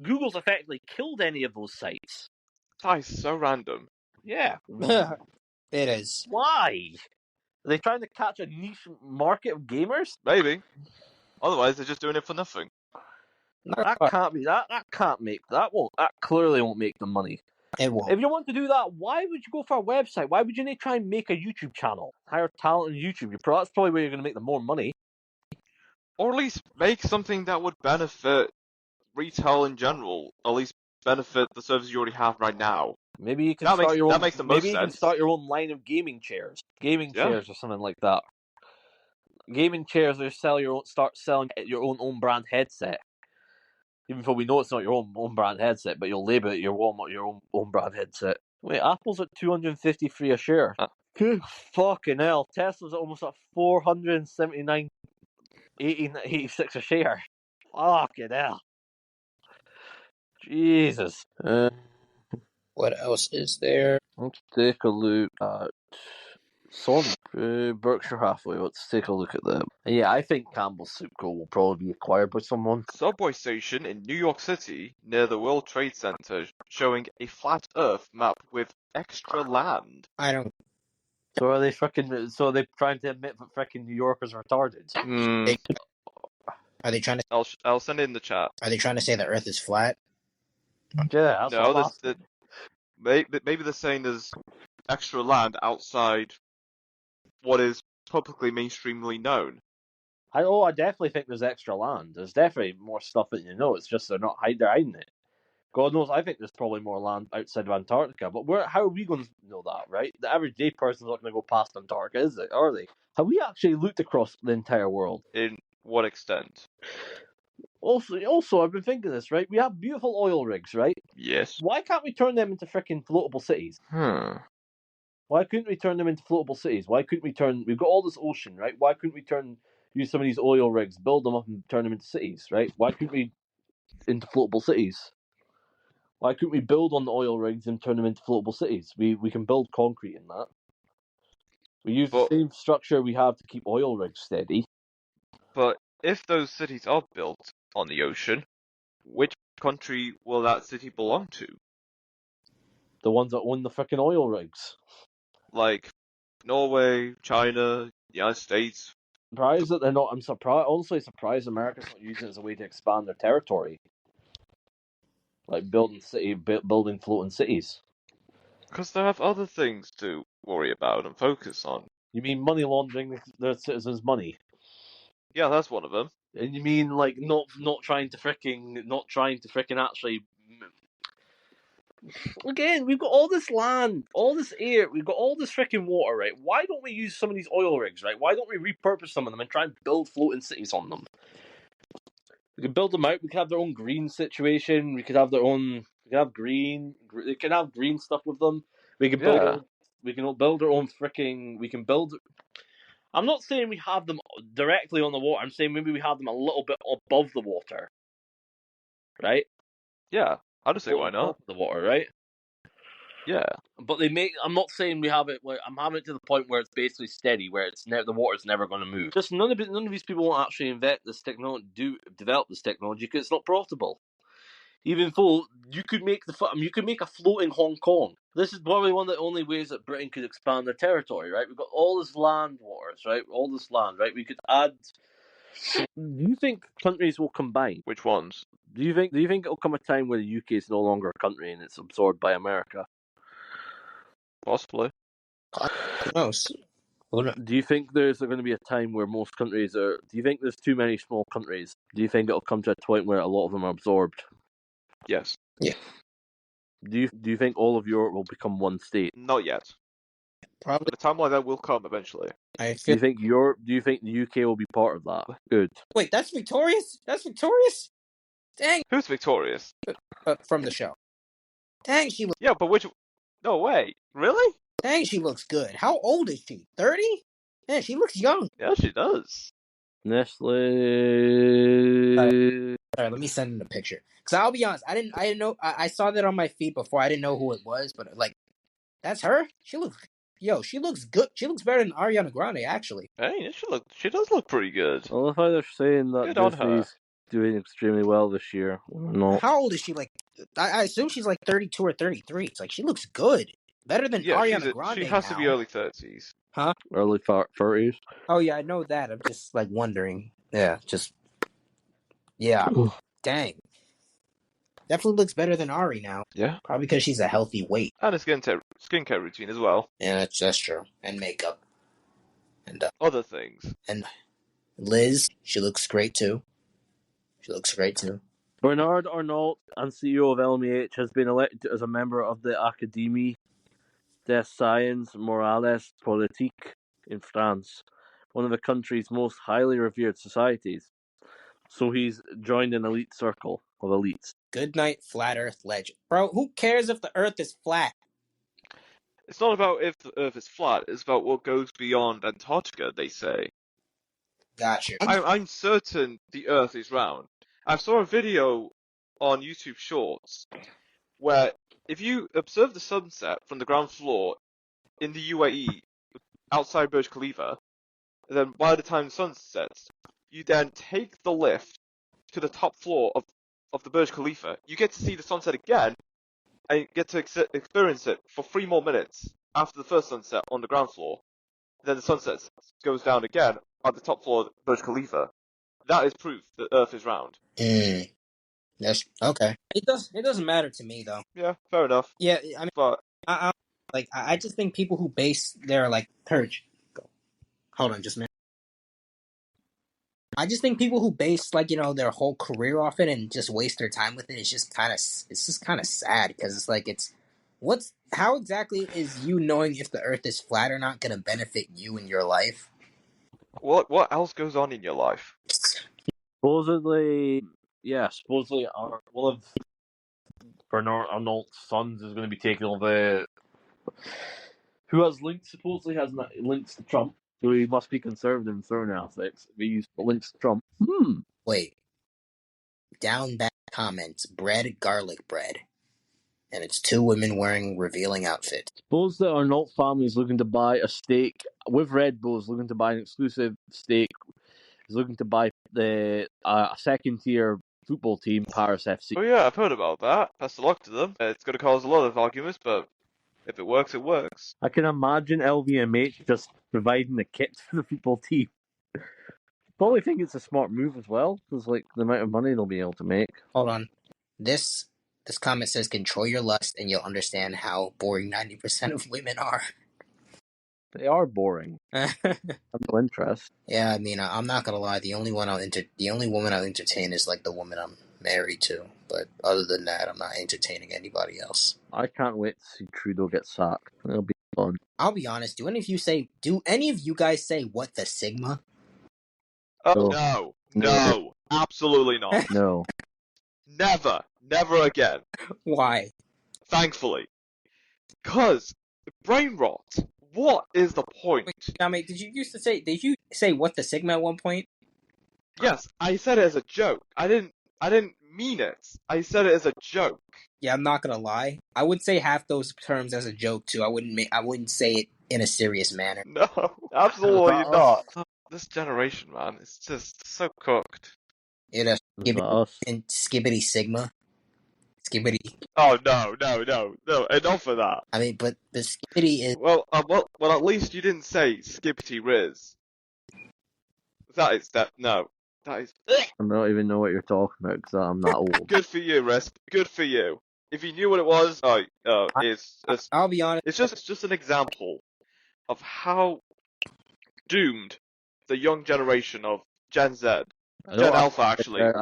Google's effectively killed any of those sites. That is so random. Yeah. It is. Why? Are they trying to catch a niche market of gamers? Maybe. Otherwise, they're just doing it for nothing. That can't be. That can't make. That clearly won't make them money. It won't. If you want to do that, why would you go for a website? Why would you not try and make a YouTube channel? Hire talent on YouTube. That's probably where you're going to make the more money. Or at least make something that would benefit retail in general. Or at least benefit the services you already have right now. Maybe you can start your own. That makes the most maybe you can sense. start your own line of gaming chairs, chairs or something like that. Gaming chairs, or start selling your own brand headset. Even though we know it's not your own brand headset, but you'll label it your own brand headset. Wait, Apple's at $253 a share. Fucking hell! Tesla's at almost at $479.86 a share. Fucking hell! Jesus. What else is there? Let's take a look at Berkshire Hathaway. Let's take a look at them. Yeah, I think Campbell's Soup Co. will probably be acquired by someone. Subway station in New York City near the World Trade Center showing a flat Earth map with extra land. I don't. So are they freaking? So are they trying to admit that freaking New Yorkers are retarded? Are they trying to? I'll send it in the chat. Are they trying to say the Earth is flat? Yeah, that's what I'm maybe they're saying there's extra land outside what is publicly mainstreamly known. I definitely think there's extra land. There's definitely more stuff that you know. It's just they're hiding it. God knows, I think there's probably more land outside of Antarctica. But how are we going to know that, right? The average day person's not going to go past Antarctica, is it? Are they? Have we actually looked across the entire world? In what extent? Also, I've been thinking this, right? We have beautiful oil rigs, right? Yes. Why can't we turn them into freaking floatable cities? Why couldn't we turn them into floatable cities? Why couldn't we we've got all this ocean, right? Why couldn't we use some of these oil rigs, build them up and turn them into cities, right? Why couldn't we into floatable cities? Why couldn't we build on the oil rigs and turn them into floatable cities? We can build concrete in that. We use the same structure we have to keep oil rigs steady. But if those cities are built on the ocean, which country will that city belong to? The ones that own the freaking oil rigs. Like Norway, China, United States. Surprised that they're not. I'm surprised. Honestly, surprised America's not using it as a way to expand their territory. Like building floating cities. Because they have other things to worry about and focus on. You mean money laundering their citizens' money? Yeah, that's one of them. And you mean like not trying to fricking actually. Again, we've got all this land, all this air, we've got all this freaking water, right? Why don't we use some of these oil rigs, right? Why don't we repurpose some of them and try and build floating cities on them? We could build them out. We could have their own green situation. We could have their own. We could have green. They can have green stuff with them. We can build. We can build our own freaking. We can build. I'm not saying we have them directly on the water. I'm saying maybe we have them a little bit above the water, right? Yeah, I'd say why not? The water, right? Yeah, but I'm not saying we have it. I'm having it to the point where it's basically steady, where the water's never going to move. Just none of these people won't actually invent this technology, develop this technology because it's not profitable. Even though you could make a floating Hong Kong. This is probably one of the only ways that Britain could expand their territory, right? We've got all this land waters, right? All this land, right? We could add. Do you think countries will combine? Which ones? Do you think it'll come a time where the UK is no longer a country and it's absorbed by America? Possibly. Who knows? Do you think there's going to be a time where most countries are... Do you think there's too many small countries? Do you think it'll come to a point where a lot of them are absorbed? Yes. Yeah. Do you think all of Europe will become one state? Not yet. Probably. But a time like that will come eventually. Do you think the UK will be part of that? Good. Wait, that's Victorious? That's Victorious? Dang. Who's Victorious? From the show. Dang, she looks... Yeah, but which... No way. Really? Dang, she looks good. How old is she? 30? Yeah, she looks young. Yeah, she does. Nestle. All right, let me send in a picture. Because I'll be honest, I didn't know. I saw that on my feed before. I didn't know who it was, but like, that's her. She looks good. She looks better than Ariana Grande, actually. Hey, she does look pretty good. I love how they're saying that Good on her. Disney's doing extremely well this year. No. How old is she? Like I assume she's like 32 or 33. It's like she looks good, better than Yeah, Ariana Grande she has to be now. early 30s. Huh? Early 30s. Oh yeah, I know that. I'm just like wondering. Yeah, dang. Definitely looks better than Ari now. Yeah. Probably because she's a healthy weight. And a skincare routine as well. Yeah, that's true. And makeup. And Other things. and Liz, she looks great too. Bernard Arnault, and CEO of LMAH, has been elected as a member of the Académie des Sciences Morales Politiques in France, one of the country's most highly revered societies. So he's joined an elite circle of elites. Good night, flat Earth legend. Bro, who cares if the Earth is flat? It's not about if the Earth is flat, it's about what goes beyond Antarctica, they say. Gotcha. I'm certain the Earth is round. I saw a video on YouTube Shorts where if you observe the sunset from the ground floor in the UAE outside Burj Khalifa, then by the time the sun sets, you then take the lift to the top floor of the Burj Khalifa. You get to see the sunset again, and you get to experience it for 3 more minutes after the first sunset on the ground floor. Then the sunset goes down again at the top floor of Burj Khalifa. That is proof that Earth is round. That's okay. It doesn't matter to me though. Yeah, fair enough. Yeah, I mean, But I just think people who base their like purge. Hold on, just a minute. I just think people who base like their whole career off it and just waste their time with it. It's just kind of sad because it's like how exactly is you knowing if the Earth is flat or not going to benefit you in your life? what else goes on in your life? Supposedly one of Bernard Arnault's sons is going to be taking over. Who supposedly has links to Trump, so he must be conservative in certain aspects. If he used links to Trump. Wait. Down back comments, garlic bread. And it's two women wearing revealing outfits. Suppose the Arnault family is looking to buy a stake with Red Bull, is looking to buy an exclusive stake, is looking to buy the second tier football team, Paris FC. Oh yeah, I've heard about that. Best of luck to them. It's going to cause a lot of arguments, but if it works, it works. I can imagine LVMH just providing the kits for the football team. Probably think it's a smart move as well, because like the amount of money they'll be able to make. Hold on. This comment says, control your lust and you'll understand how boring 90% of women are. They are boring. I have no interest. Yeah, I mean, I'm not gonna lie. The only woman I'll entertain is like the woman I'm married to. But other than that, I'm not entertaining anybody else. I can't wait to see Trudeau get sacked. It'll be fun. I'll be honest. Do any of you guys say what the Sigma? Oh no, absolutely not. No. Never again. Why? Thankfully, because brain rot. What is the point? Wait, did you say what the Sigma at one point? Yes, I said it as a joke. I didn't mean it. I said it as a joke. Yeah, I'm not gonna lie. I would say half those terms as a joke too. I wouldn't say it in a serious manner. No, absolutely not. This generation, man, it's just so cooked. It is Skibbity Sigma. Skibbity. Oh no! Enough of that. I mean, but the Skibbity is well. At least you didn't say Skibbity Riz. That is. I don't even know what you're talking about because I'm not old. Good for you, Risk. Good for you. If you knew what it was, I'll be honest. It's just an example of how doomed the young generation of Gen Z, Gen Alpha actually, are.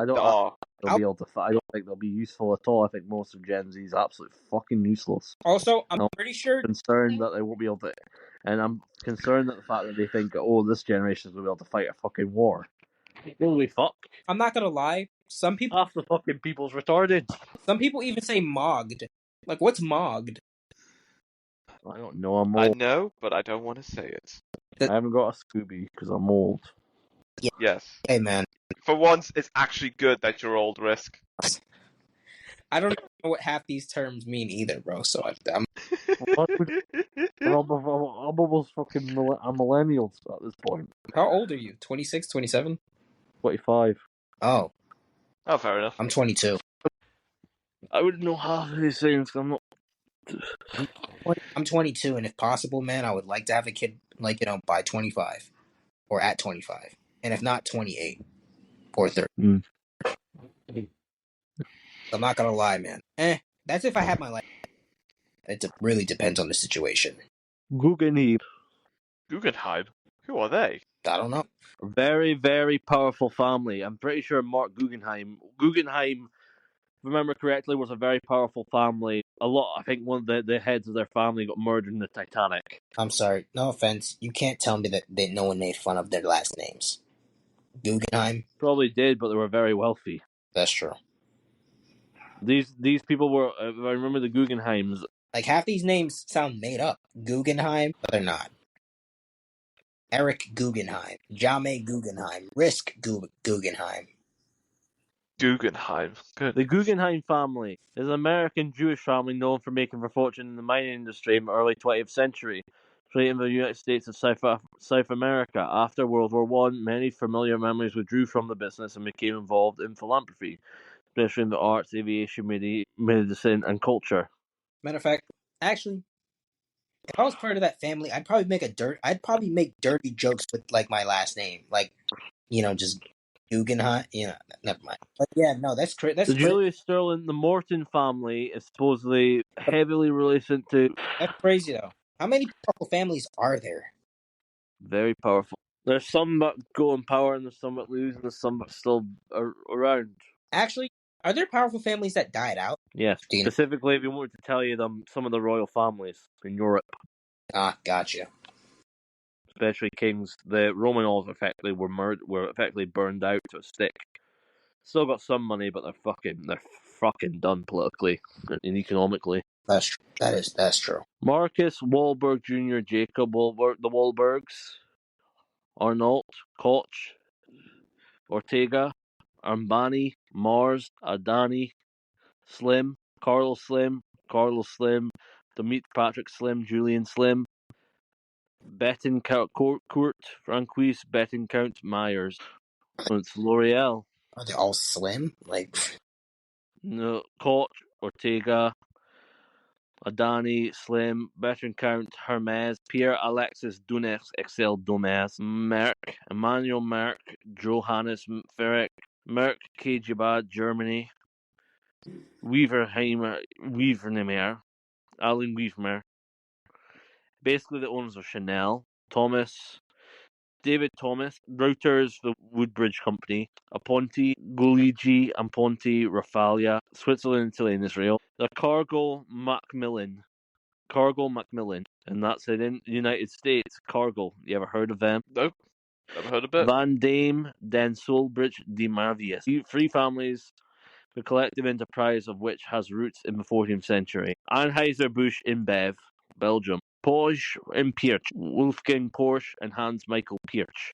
I don't think they'll be useful at all. I think most of Gen Z is absolutely fucking useless. Also, I'm pretty sure. Concerned that they won't be able to, and I'm concerned at the fact that they think, oh, this generation is going to be able to fight a fucking war. Holy fuck! I'm not gonna lie. Some people, half the fucking people's retarded. Some people even say mogged. Like, what's mogged? I don't know. I'm old. I know, but I don't want to say it. I haven't got a Scooby because I'm old. Yeah. Yes. Hey, man. For once, it's actually good that you're old, Risk. I don't know what half these terms mean either, bro. So I'm almost fucking millennials at this point. How old are you? 26, 27? 25. Oh. Oh, fair enough. I'm 22. I wouldn't know half of these things. 'Cause I'm not. I'm 22, and if possible, man, I would like to have a kid, by 25 or at 25, and if not, 28 or 30. Mm. I'm not gonna lie, man. That's if I have my life. It really depends on the situation. Guggenheim. Guggenheim? Who are they? I don't know. Very, very powerful family. I'm pretty sure Mark Guggenheim. Guggenheim, if I remember correctly, was a very powerful family. I think one of the heads of their family got murdered in the Titanic. I'm sorry. No offense. You can't tell me that no one made fun of their last names. Guggenheim. Probably did, but they were very wealthy. That's true. These people were. If I remember the Guggenheims. Like, half these names sound made up. Guggenheim, but they're not. Eric Guggenheim, Jame Guggenheim, Risk Guggenheim. Guggenheim. Good. The Guggenheim family is an American Jewish family known for making their fortune in the mining industry in the early 20th century, creating the United States of South America. After World War One, many familiar memories withdrew from the business and became involved in philanthropy, especially in the arts, aviation, medicine, and culture. Matter of fact, actually, if I was part of that family, I'd probably make dirty jokes with my last name, just Guggenheim. Never mind. But yeah, no, that's The Julius Sterling, the Morton family is supposedly heavily related to. That's crazy though. How many powerful families are there? Very powerful. There's some that go in power, and there's some that lose, and there's some that still are around. Actually, are there powerful families that died out? Yes, specifically, if you wanted to tell you some of the royal families in Europe. Gotcha. Especially kings. The Romanovs effectively were effectively burned out to a stick. Still got some money, but they're fucking done politically and economically. That's true. That's true. Marcus Wahlberg Jr., Jacob Wahlberg, the Wahlbergs, Arnault, Koch, Ortega, Armbani, Mars, Adani, Slim, Carlos Slim, Demet Patrick Slim, Julian Slim, Bettencourt, Franquise Bettencourt Myers. It's L'Oreal. Are they all slim? No, Koch, Ortega, Adani, Slim, Bettencourt, Hermes, Pierre Alexis Dunes, Excel Dumas, Merck, Emmanuel Merck, Johannes Ferreck, Merck, KGB, Germany, Weavernemer, Alan Weavermeer. Basically, the owners of Chanel, David Thomas, Reuters, the Woodbridge Company, Aponti, Goligi, Amponti, Rafalia, Switzerland, Italy, and Israel. The Cargill Macmillan, and that's it in the United States. Cargill, you ever heard of them? Nope. Never heard of it. Van Dame, Den Solbridge, De Marvius. Three families, the collective enterprise of which has roots in the 14th century. Anheuser-Busch InBev, Belgium. Porsche and Pirch, Wolfgang Porsche and Hans Michael Pirch.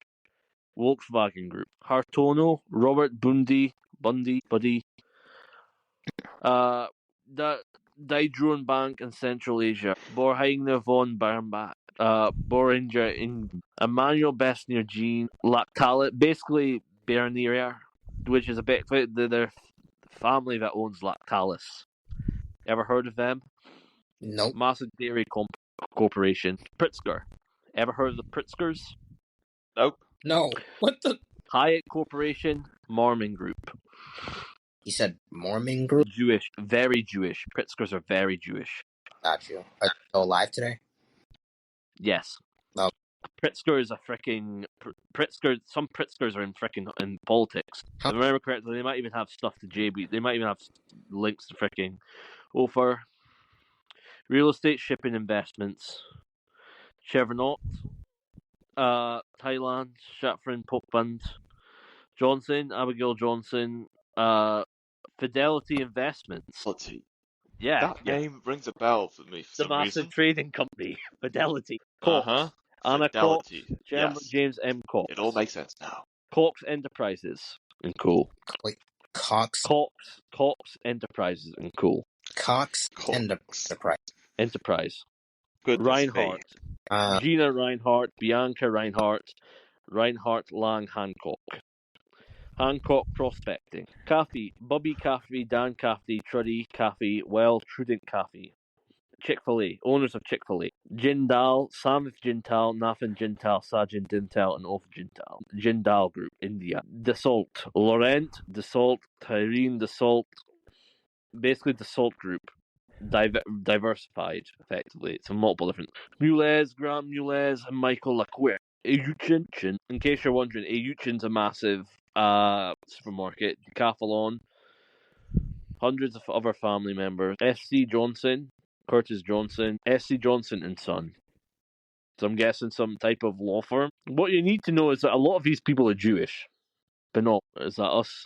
Volkswagen Group. Hartono, Robert Buddy. Daedron Bank in Central Asia. Borheimer von Bernbach. Boringer in Emmanuel Besnier Jean Lactalis, basically Bernier, which is a bit their family that owns Lactalis. Ever heard of them? Nope. Massive dairy corporation. Pritzker. Ever heard of the Pritzkers? Nope. No. What the? Hyatt Corporation, Mormon Group. You said Mormon Group? Jewish. Very Jewish. Pritzkers are very Jewish. Got you. Are they still alive today? Yes. No. Pritzker is a freaking Pritzker. Some Pritzkers are in politics. If I remember correctly, they might even have stuff to JB. They might even have links to freaking Ofer. Real estate, shipping, investments. Chevrolet, Thailand, Shatfrin, Popband, Johnson, Abigail Johnson, Fidelity Investments. Let's see. Yeah, That name rings a bell for me for the some massive reason. trading company, Fidelity. Cox, Anna Cox, Fidelity. James M. Cox. It all makes sense now. Cox Enterprises and cool. Wait, Cox Enterprises and cool. Cox Enterprise. Good. Reinhardt. Gina Reinhardt, Bianca Reinhardt, Reinhardt Lang Hancock. Hancock Prospecting. Caffey, Bobby Caffey, Dan Caffey, Truddy Caffey, Well, Trudent Caffey. Chick-fil-A, owners of Chick-fil-A. Jindal, Samith Jintal, Nafin Jintal, Sajin Dintal, and Oth Jintal. Jindal Group, India. Dassault, Laurent, Dassault, Tyrene Dassault, basically Dassault Group. Diversified, effectively. It's multiple different. Mulez, Graham Mulez, and Michael Lacquer. Ayuchin, in case you're wondering, Ayuchin's a massive supermarket. Decathlon, hundreds of other family members. S.C. Johnson, Curtis Johnson, S.C. Johnson and Son. So I'm guessing some type of law firm. What you need to know is that a lot of these people are Jewish. But not, is that us?